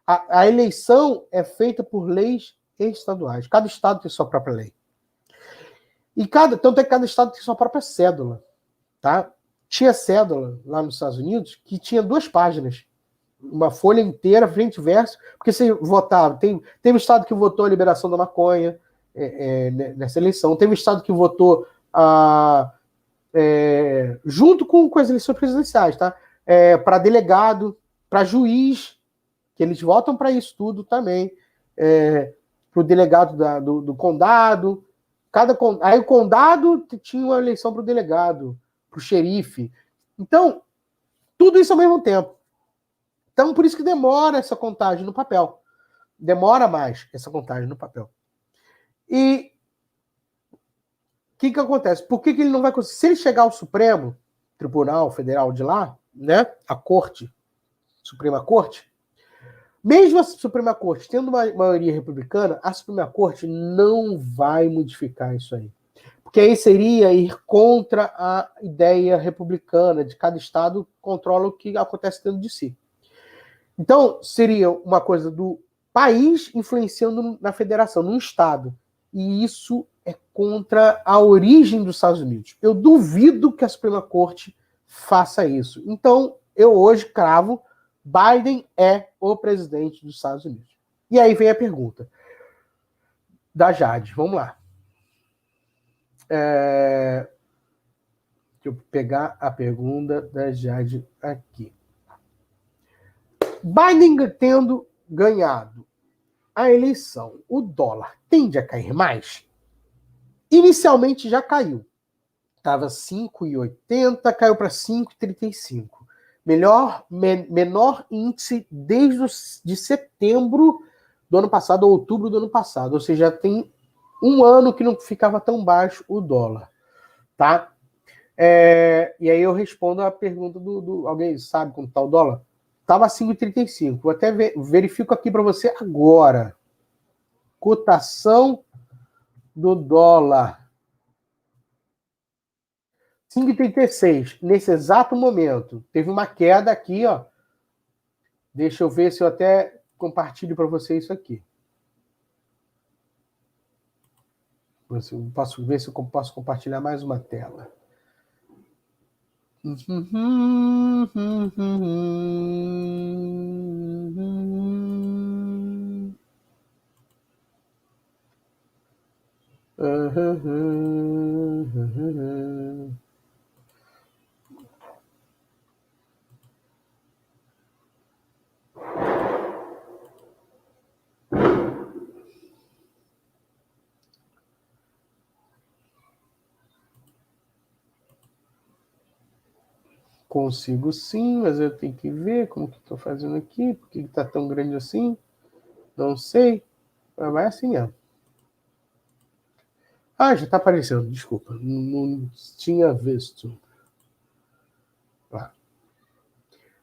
a eleição é feita por leis estaduais. Cada estado tem sua própria lei. Tanto é que cada estado tem sua própria cédula. Tá? Tinha cédula lá nos Estados Unidos que tinha 2 páginas. Uma folha inteira, frente e verso, porque você votava. Teve um estado que votou a liberação da maconha nessa eleição. Teve um estado que votou junto com as eleições presidenciais, tá? Para delegado, para juiz, que eles votam para isso tudo também. Para o delegado do condado. Aí o condado tinha uma eleição para o delegado, para o xerife. Então, tudo isso ao mesmo tempo. Então, por isso que demora essa contagem no papel. Demora mais essa contagem no papel. E o que acontece? Por que ele não vai conseguir? Se ele chegar ao Supremo Tribunal Federal de lá, né, a Corte, Suprema Corte, mesmo a Suprema Corte tendo uma maioria republicana, a Suprema Corte não vai modificar isso aí. Porque aí seria ir contra a ideia republicana de cada estado controla o que acontece dentro de si. Então, seria uma coisa do país influenciando na federação, no estado. E isso é contra a origem dos Estados Unidos. Eu duvido que a Suprema Corte faça isso. Então, eu hoje cravo, Biden é o presidente dos Estados Unidos. E aí vem a pergunta da Jade. Vamos lá. Deixa eu pegar a pergunta da Jade aqui. Biden tendo ganhado a eleição, o dólar tende a cair mais? Inicialmente já caiu. Estava 5,80, caiu para 5,35. Menor índice desde setembro do ano passado, ou outubro do ano passado. Ou seja, tem um ano que não ficava tão baixo o dólar. Tá? E aí eu respondo a pergunta do alguém sabe quanto está o dólar? Estava 5,35. Vou até verifico aqui para você agora. Cotação do dólar. 5,36. Nesse exato momento. Teve uma queda aqui, ó. Deixa eu ver se eu até compartilho para você isso aqui. Posso ver se eu posso compartilhar mais uma tela. Consigo sim, mas eu tenho que ver como que estou fazendo aqui, por que está tão grande assim, não sei, mas vai assim mesmo. Já está aparecendo, desculpa, não tinha visto.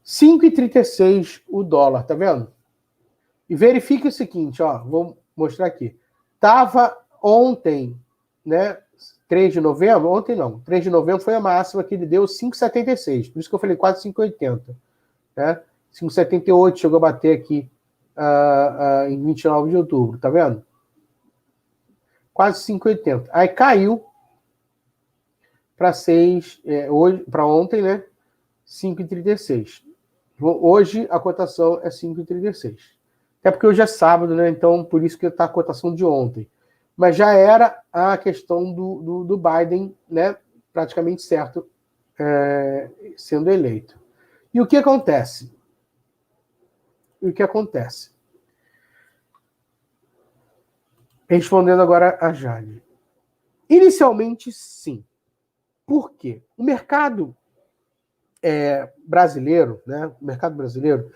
5,36 o dólar, tá vendo? E verifique o seguinte, ó, vou mostrar aqui. Tava ontem, né, 3 de novembro, ontem não, 3 de novembro foi a máxima que ele deu 5,76, por isso que eu falei quase 5,80, né? 5,78 chegou a bater aqui em 29 de outubro, tá vendo? quase 5,80. Aí caiu para 6, hoje, para ontem, né? 5,36. Hoje a cotação é 5,36. Até porque hoje é sábado, né? Então por isso que está a cotação de ontem. Mas já era a questão do Biden, né? Praticamente certo, sendo eleito. E o que acontece? Respondendo agora a Jade. Inicialmente, sim. Por quê? O mercado brasileiro, né? O mercado brasileiro,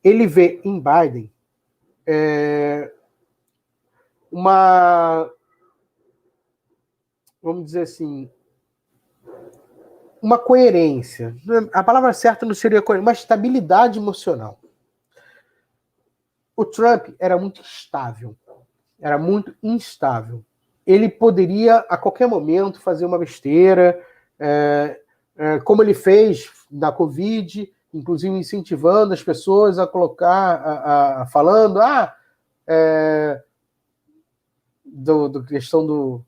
ele vê em Biden uma, vamos dizer assim, uma coerência. A palavra certa não seria coerência, uma estabilidade emocional. O Trump era muito instável. Era muito instável. Ele poderia, a qualquer momento, fazer uma besteira, como ele fez na Covid, inclusive incentivando as pessoas a colocar, falando, do questão do...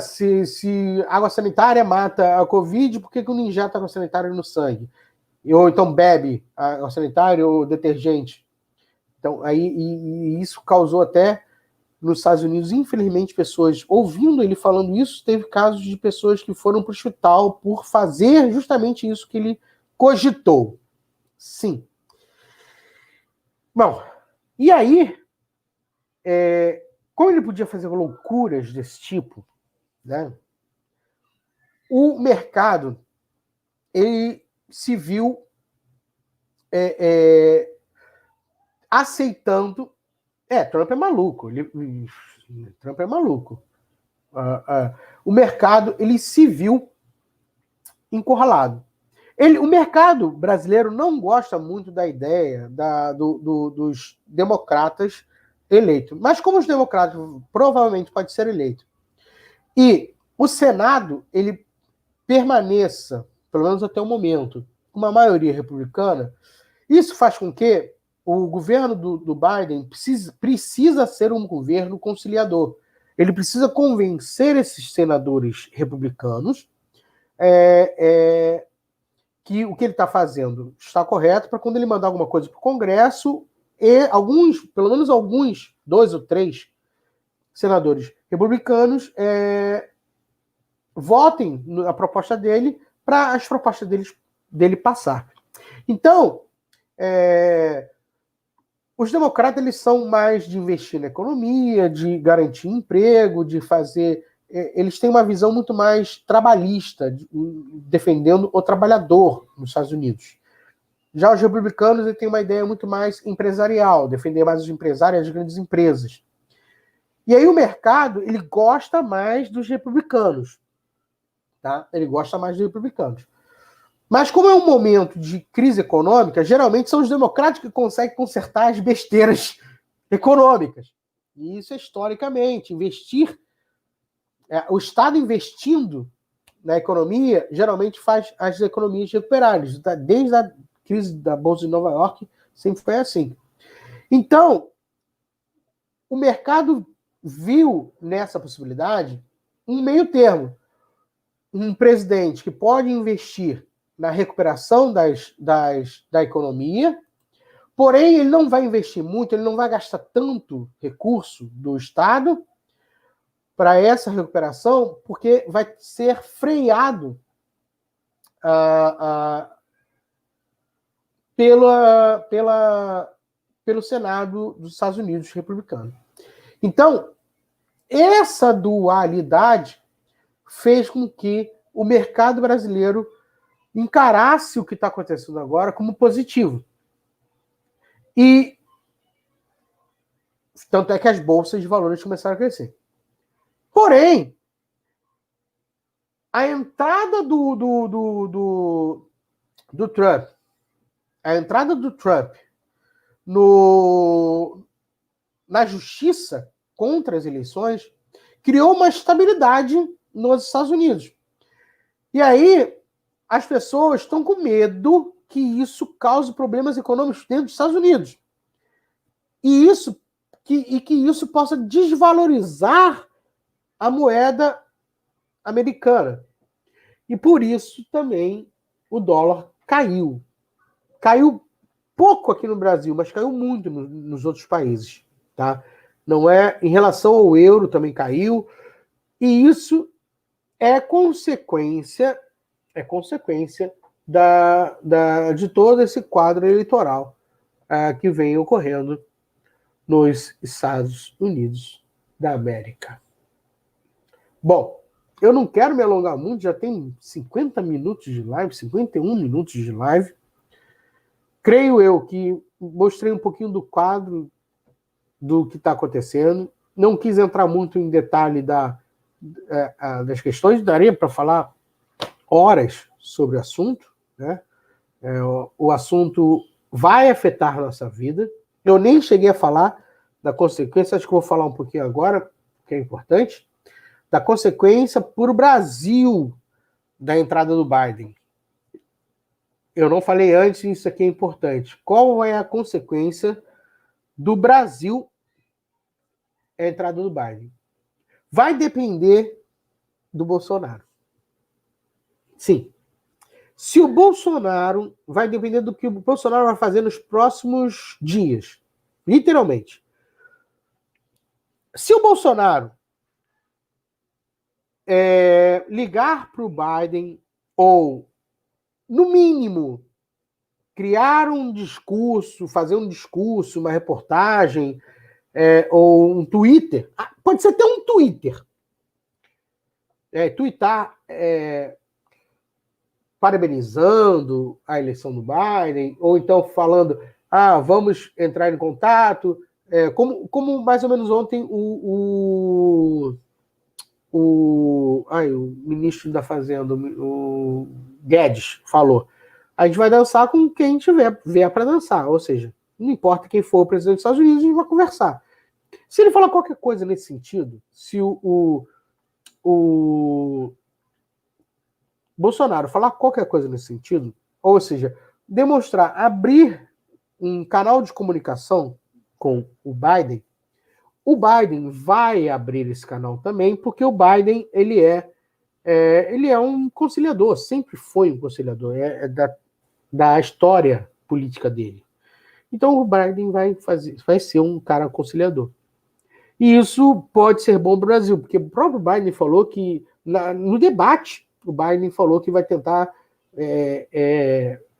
se água sanitária mata a Covid, por que não injeta água sanitária no sangue? Ou então bebe água sanitária ou detergente. Então, e isso causou até nos Estados Unidos, infelizmente, pessoas ouvindo ele falando isso, teve casos de pessoas que foram para o hospital por fazer justamente isso que ele cogitou. Sim. Bom, e aí, como ele podia fazer loucuras desse tipo, né? O mercado, ele se viu aceitando. Trump é maluco. Trump é maluco. O mercado, ele se viu encurralado. O mercado brasileiro não gosta muito da ideia dos democratas eleitos. Mas como os democratas provavelmente podem ser eleitos, e o Senado, ele permaneça, pelo menos até o momento, com uma maioria republicana, isso faz com que o governo do Biden precisa ser um governo conciliador. Ele precisa convencer esses senadores republicanos que o que ele está fazendo está correto, para quando ele mandar alguma coisa para o Congresso, e pelo menos alguns, 2 ou 3 senadores republicanos votem na proposta dele para as propostas dele passar. Então, os democratas, eles são mais de investir na economia, de garantir emprego, de fazer... Eles têm uma visão muito mais trabalhista, defendendo o trabalhador nos Estados Unidos. Já os republicanos, eles têm uma ideia muito mais empresarial, defender mais os empresários e as grandes empresas. E aí o mercado, ele gosta mais dos republicanos. Tá? Ele gosta mais dos republicanos. Mas como é um momento de crise econômica, geralmente são os democratas que conseguem consertar as besteiras econômicas. E isso é historicamente. O Estado investindo na economia, geralmente faz as economias recuperarem. Desde a crise da Bolsa de Nova York, sempre foi assim. Então, o mercado viu nessa possibilidade um meio termo. Um presidente que pode investir na recuperação da economia, porém ele não vai investir muito, ele não vai gastar tanto recurso do Estado para essa recuperação, porque vai ser freado pelo Senado dos Estados Unidos republicano. Então, essa dualidade fez com que o mercado brasileiro encarasse o que está acontecendo agora como positivo. E tanto é que as bolsas de valores começaram a crescer. Porém, a entrada do Trump, na justiça contra as eleições, criou uma estabilidade nos Estados Unidos. E aí, as pessoas estão com medo que isso cause problemas econômicos dentro dos Estados Unidos. E que isso possa desvalorizar a moeda americana. E por isso também o dólar caiu. Caiu pouco aqui no Brasil, mas caiu muito nos outros países. Tá? Não é, em relação ao euro também caiu. E isso é consequência de todo esse quadro eleitoral que vem ocorrendo nos Estados Unidos da América. Bom, eu não quero me alongar muito, já tem 50 minutos de live, 51 minutos de live. Creio eu que mostrei um pouquinho do quadro do que está acontecendo. Não quis entrar muito em detalhe das questões, daria para falar horas sobre o assunto, né? O assunto vai afetar a nossa vida. Eu nem cheguei a falar da consequência, acho que vou falar um pouquinho agora, que é importante, da consequência para o Brasil da entrada do Biden. Eu não falei antes, isso aqui é importante. Qual é a consequência do Brasil a entrada do Biden? Vai depender do Bolsonaro. Sim. Se o Bolsonaro, vai depender do que o Bolsonaro vai fazer nos próximos dias. Literalmente. Se o Bolsonaro ligar para o Biden ou, no mínimo, criar um discurso, fazer um discurso, uma reportagem, ou um Twitter, pode ser até um Twitter, tweetar parabenizando a eleição do Biden, ou então falando, vamos entrar em contato, como mais ou menos ontem o ministro da Fazenda, o Guedes, falou. A gente vai dançar com quem vier para dançar, ou seja, não importa quem for o presidente dos Estados Unidos, a gente vai conversar. Se ele falar qualquer coisa nesse sentido, se o Bolsonaro falar qualquer coisa nesse sentido, ou seja, demonstrar, abrir um canal de comunicação com o Biden vai abrir esse canal também, porque o Biden ele é um conciliador, sempre foi um conciliador, da história política dele. Então o Biden vai ser um cara conciliador. E isso pode ser bom para o Brasil, porque o próprio Biden falou que, no debate, o Biden falou que vai tentar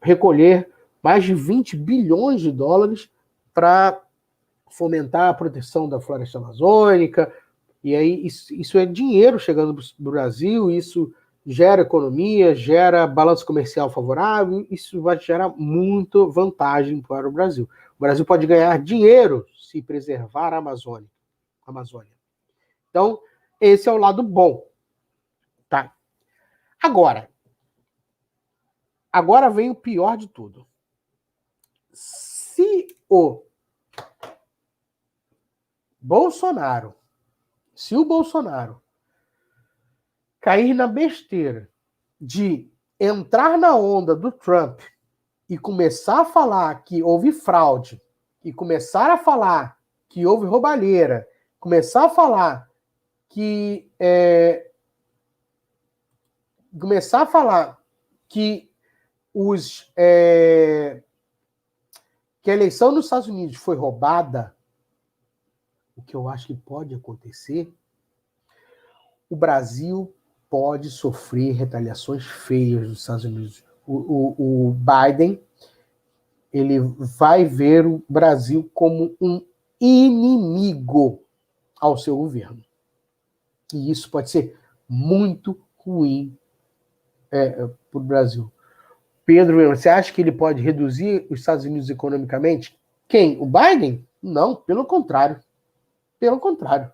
recolher mais de 20 bilhões de dólares para fomentar a proteção da floresta amazônica, e aí isso é dinheiro chegando para o Brasil, isso gera economia, gera balanço comercial favorável, isso vai gerar muita vantagem para o Brasil. O Brasil pode ganhar dinheiro se preservar a Amazônia. Então, esse é o lado bom. Tá? Agora vem o pior de tudo. Se o Bolsonaro cair na besteira de entrar na onda do Trump e começar a falar que houve fraude, e começar a falar que houve roubalheira, começar a falar que que a eleição dos Estados Unidos foi roubada, o que eu acho que pode acontecer, o Brasil pode sofrer retaliações feias dos Estados Unidos. O Biden, ele vai ver o Brasil como um inimigo ao seu governo. E isso pode ser muito ruim para o Brasil. Pedro, você acha que ele pode reduzir os Estados Unidos economicamente? Quem? O Biden? Não, pelo contrário. Pelo contrário.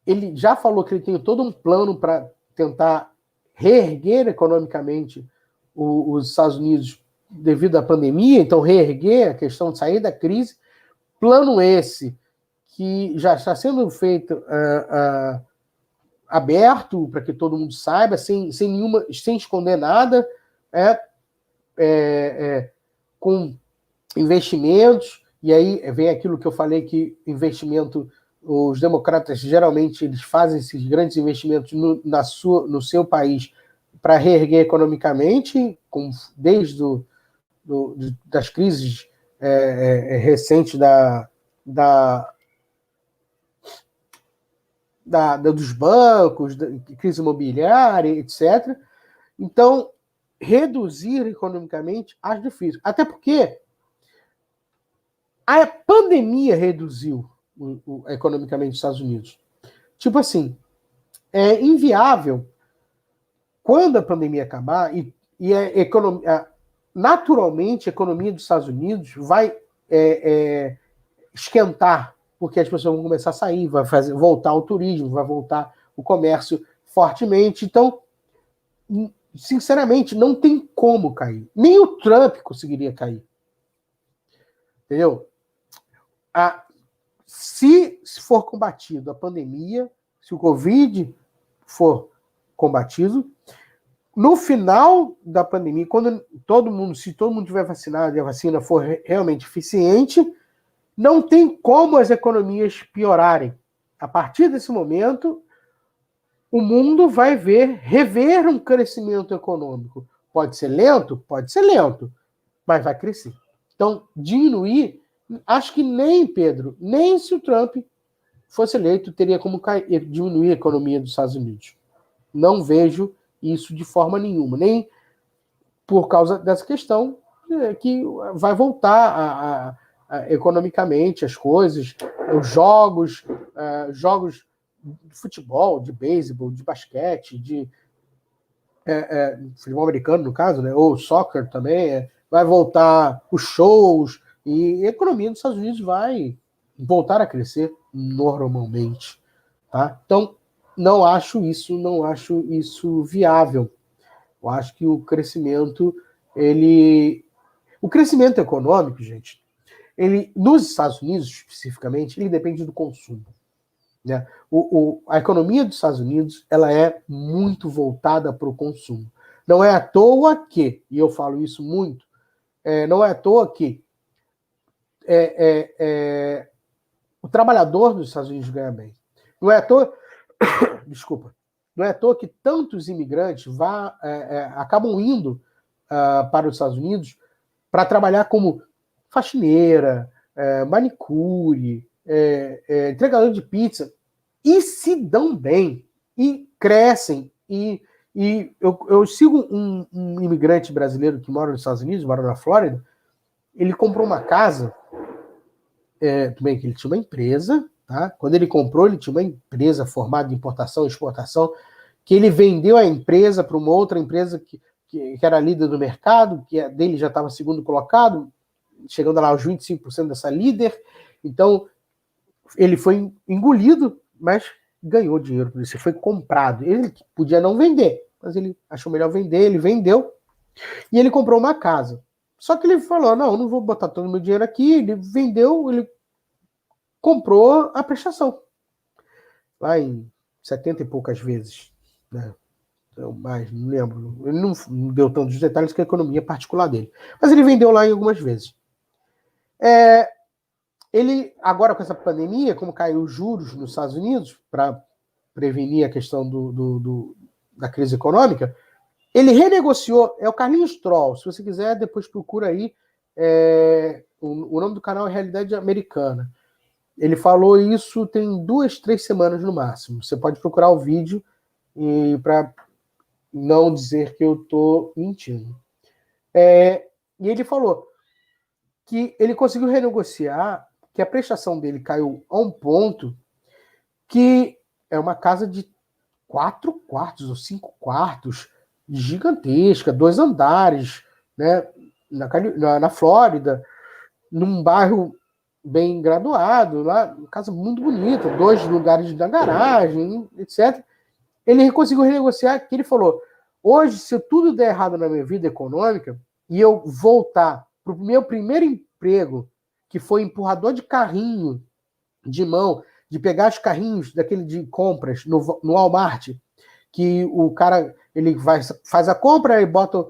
Ele já falou que ele tem todo um plano para tentar reerguer economicamente os Estados Unidos devido à pandemia, então reerguer a questão de sair da crise. Plano esse que já está sendo feito aberto para que todo mundo saiba, sem esconder nada, com investimentos, e aí vem aquilo que eu falei, que investimento, os democratas geralmente eles fazem esses grandes investimentos no seu país para reerguer economicamente, desde das crises recentes dos bancos, da crise imobiliária, etc. Então, reduzir economicamente acho difícil. Até porque a pandemia reduziu economicamente os Estados Unidos. Tipo assim, é inviável quando a pandemia acabar e a economia, naturalmente a economia dos Estados Unidos vai esquentar, porque as pessoas vão começar a sair, voltar o turismo, vai voltar o comércio fortemente. Então, sinceramente, não tem como cair. Nem o Trump conseguiria cair. Entendeu? Se for combatido a pandemia, se o Covid for combatido, no final da pandemia, se todo mundo tiver vacinado e a vacina for realmente eficiente, não tem como as economias piorarem. A partir desse momento, o mundo vai rever um crescimento econômico. Pode ser lento, mas vai crescer. Então, diminuir, acho que nem, Pedro, nem se o Trump fosse eleito, teria como diminuir a economia dos Estados Unidos. Não vejo isso de forma nenhuma, nem por causa dessa questão que vai voltar economicamente as coisas, os jogos de futebol, de beisebol, de basquete, de futebol americano, no caso, né? Ou soccer também, vai voltar os shows, e a economia dos Estados Unidos vai voltar a crescer normalmente. Tá? Então, não acho isso viável. Eu acho que o crescimento, o crescimento econômico, gente, nos Estados Unidos, especificamente, ele depende do consumo. Né? A economia dos Estados Unidos ela é muito voltada para o consumo. Não é à toa que, e eu falo isso muito, não é à toa que o trabalhador dos Estados Unidos ganha bem. Não é à toa, desculpa, não é à toa que tantos imigrantes acabam indo para os Estados Unidos para trabalhar como faxineira, manicure, entregador de pizza, e se dão bem, e crescem. E eu sigo um imigrante brasileiro que mora nos Estados Unidos, mora na Flórida. Ele comprou uma casa, tudo bem que ele tinha uma empresa, tá? Quando ele comprou, ele tinha uma empresa formada em importação e exportação, que ele vendeu a empresa para uma outra empresa que era líder do mercado, que a dele já estava segundo colocado, chegando lá aos 25% dessa líder. Então, ele foi engolido, mas ganhou dinheiro por isso, foi comprado. Ele podia não vender, mas ele achou melhor vender, ele vendeu, e ele comprou uma casa. Só que ele falou, não vou botar todo o meu dinheiro aqui, ele vendeu, ele comprou a prestação. Lá em 70 e poucas vezes, né? Mas não lembro. Ele não deu tantos detalhes que a economia particular dele. Mas ele vendeu lá em algumas vezes. Ele, agora com essa pandemia, como caiu os juros nos Estados Unidos, para prevenir a questão da crise econômica, ele renegociou, é o Carlinhos Troll, se você quiser, depois procura aí, o nome do canal é Realidade Americana. Ele falou isso tem 2-3 semanas no máximo. Você pode procurar o vídeo para não dizer que eu estou mentindo. E ele falou que ele conseguiu renegociar, que a prestação dele caiu a um ponto que é uma casa de 4 quartos ou 5 quartos, gigantesca, 2 andares, né, na Flórida, num bairro bem graduado, lá, uma casa muito bonita, 2 lugares na garagem, etc. Ele conseguiu renegociar, que ele falou, hoje, se tudo der errado na minha vida econômica, e eu voltar para o meu primeiro emprego, que foi empurrador de carrinho de mão, de pegar os carrinhos daquele de compras no Walmart, que o cara ele faz a compra e bota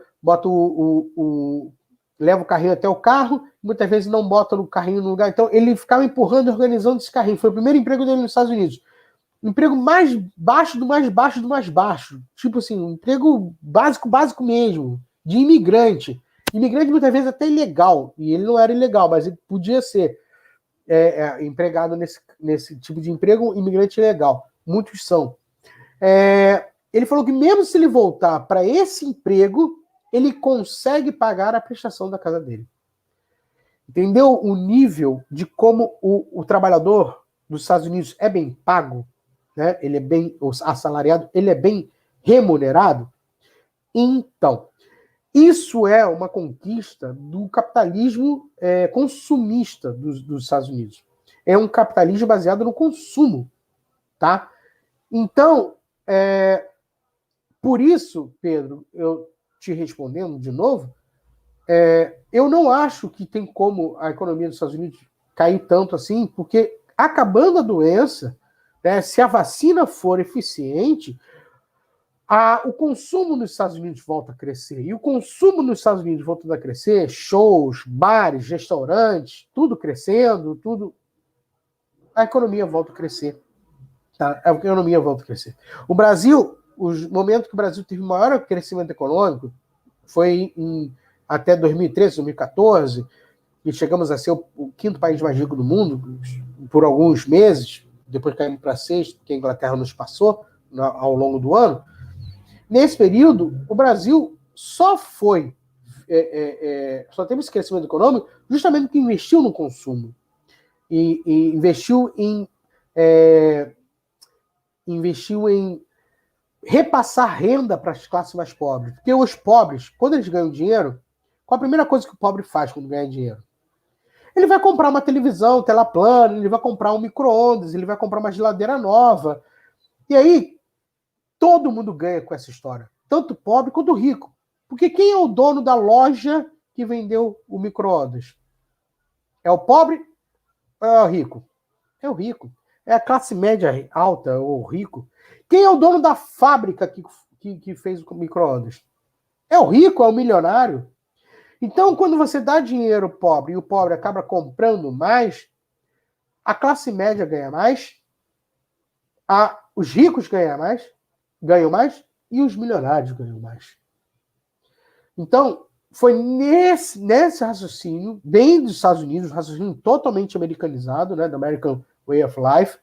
leva o carrinho até o carro, muitas vezes não bota no carrinho no lugar. Então, ele ficava empurrando e organizando esse carrinho. Foi o primeiro emprego dele nos Estados Unidos. Um emprego mais baixo do mais baixo do mais baixo. Tipo assim, um emprego básico, básico mesmo, de imigrante. Imigrante muitas vezes até ilegal. E ele não era ilegal, mas ele podia ser empregado nesse tipo de emprego, imigrante ilegal. Muitos são. Ele falou que mesmo se ele voltar para esse emprego, ele consegue pagar a prestação da casa dele. Entendeu o nível de como o trabalhador dos Estados Unidos é bem pago? Né? Ele é bem assalariado, ele é bem remunerado? Então, isso é uma conquista do capitalismo consumista dos Estados Unidos. É um capitalismo baseado no consumo. Tá? Então, por isso, Pedro, eu te respondendo de novo, eu não acho que tem como a economia dos Estados Unidos cair tanto assim, porque acabando a doença, né, se a vacina for eficiente, o consumo nos Estados Unidos volta a crescer. E o consumo nos Estados Unidos voltando a crescer, shows, bares, restaurantes, tudo crescendo, tudo, a economia volta a crescer. Tá? A economia volta a crescer. O Brasil, os momentos que o Brasil teve maior crescimento econômico foi até 2013, 2014, e chegamos a ser o quinto país mais rico do mundo por alguns meses, depois caímos para sexto, porque a Inglaterra nos passou ao longo do ano. Nesse período, o Brasil só teve esse crescimento econômico justamente porque investiu no consumo e investiu em repassar renda para as classes mais pobres. Porque os pobres, quando eles ganham dinheiro, qual a primeira coisa que o pobre faz quando ganha dinheiro? Ele vai comprar uma televisão, tela plana, ele vai comprar um micro-ondas, ele vai comprar uma geladeira nova. E aí, todo mundo ganha com essa história. Tanto o pobre quanto o rico. Porque quem é o dono da loja que vendeu o micro-ondas? É o pobre ou é o rico? É o rico. É a classe média alta ou rico. Quem é o dono da fábrica que fez o micro-ondas? É o rico, é o milionário. Então, quando você dá dinheiro ao pobre e o pobre acaba comprando mais, a classe média ganha mais, os ricos ganham mais e os milionários ganham mais. Então, foi nesse raciocínio, bem dos Estados Unidos, um raciocínio totalmente americanizado, né, do American Way of Life,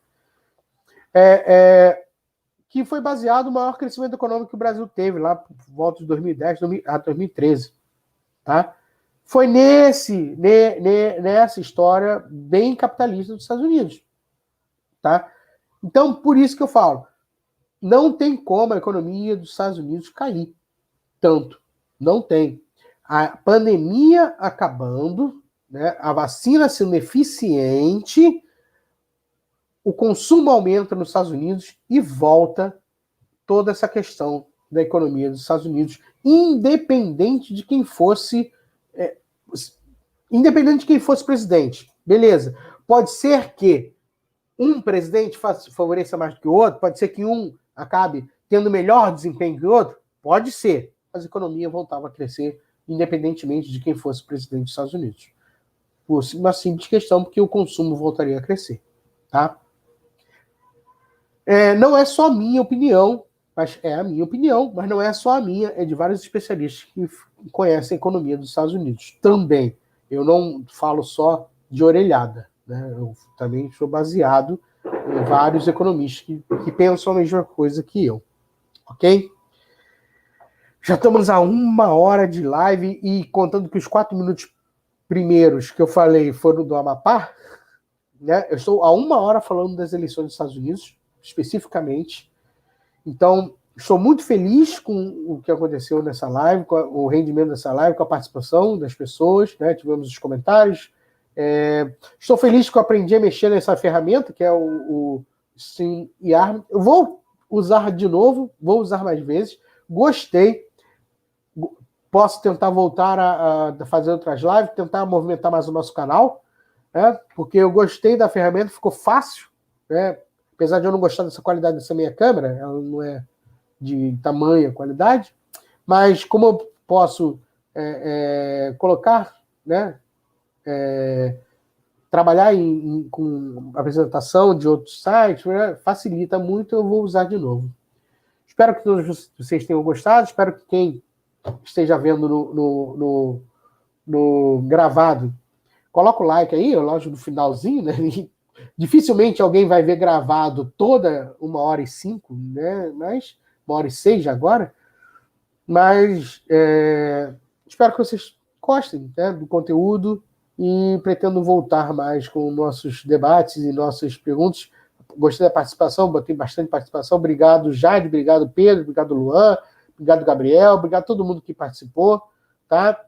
que foi baseado no maior crescimento econômico que o Brasil teve lá por volta de 2010 a 2013. Tá? Foi nessa história bem capitalista dos Estados Unidos. Tá? Então, por isso que eu falo, não tem como a economia dos Estados Unidos cair tanto. Não tem. A pandemia acabando, né, a vacina sendo eficiente, o consumo aumenta nos Estados Unidos e volta toda essa questão da economia dos Estados Unidos, independente de quem fosse presidente. Beleza. Pode ser que um presidente favoreça mais do que o outro, pode ser que um acabe tendo melhor desempenho que o outro, pode ser. Mas a economia voltava a crescer independentemente de quem fosse presidente dos Estados Unidos. Por uma simples questão, porque o consumo voltaria a crescer. Tá? Não é só a minha opinião, mas é a minha opinião, mas não é só a minha, é de vários especialistas que conhecem a economia dos Estados Unidos também. Eu não falo só de orelhada, né? Eu também sou baseado em vários economistas que pensam a mesma coisa que eu, ok? Já estamos a 1 hora de live e contando que os 4 minutos primeiros que eu falei foram do Amapá, né? Eu estou a 1 hora falando das eleições dos Estados Unidos, especificamente. Então, estou muito feliz com o que aconteceu nessa live, com o rendimento dessa live, com a participação das pessoas, né? Tivemos os comentários. Estou feliz que eu aprendi a mexer nessa ferramenta, que é o StreamYard. Eu vou usar de novo, vou usar mais vezes. Gostei. Posso tentar voltar a fazer outras lives, tentar movimentar mais o nosso canal, né? Porque eu gostei da ferramenta, ficou fácil, né? Apesar de eu não gostar dessa qualidade dessa minha câmera, ela não é de tamanha qualidade, mas como eu posso colocar, né, trabalhar com apresentação de outros sites, né, facilita muito, eu vou usar de novo. Espero que todos vocês tenham gostado, espero que quem esteja vendo no gravado, coloca o like aí, lógico, no finalzinho, né? Dificilmente alguém vai ver gravado toda 1h05, né? Mas 1h06 agora. Mas espero que vocês gostem, né, do conteúdo e pretendo voltar mais com nossos debates e nossas perguntas. Gostei da participação, botei bastante participação. Obrigado, Jade, obrigado, Pedro, obrigado, Luan, obrigado, Gabriel, obrigado a todo mundo que participou, tá?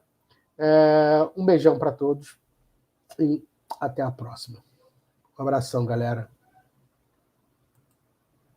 Um beijão para todos e até a próxima. Um abração, galera.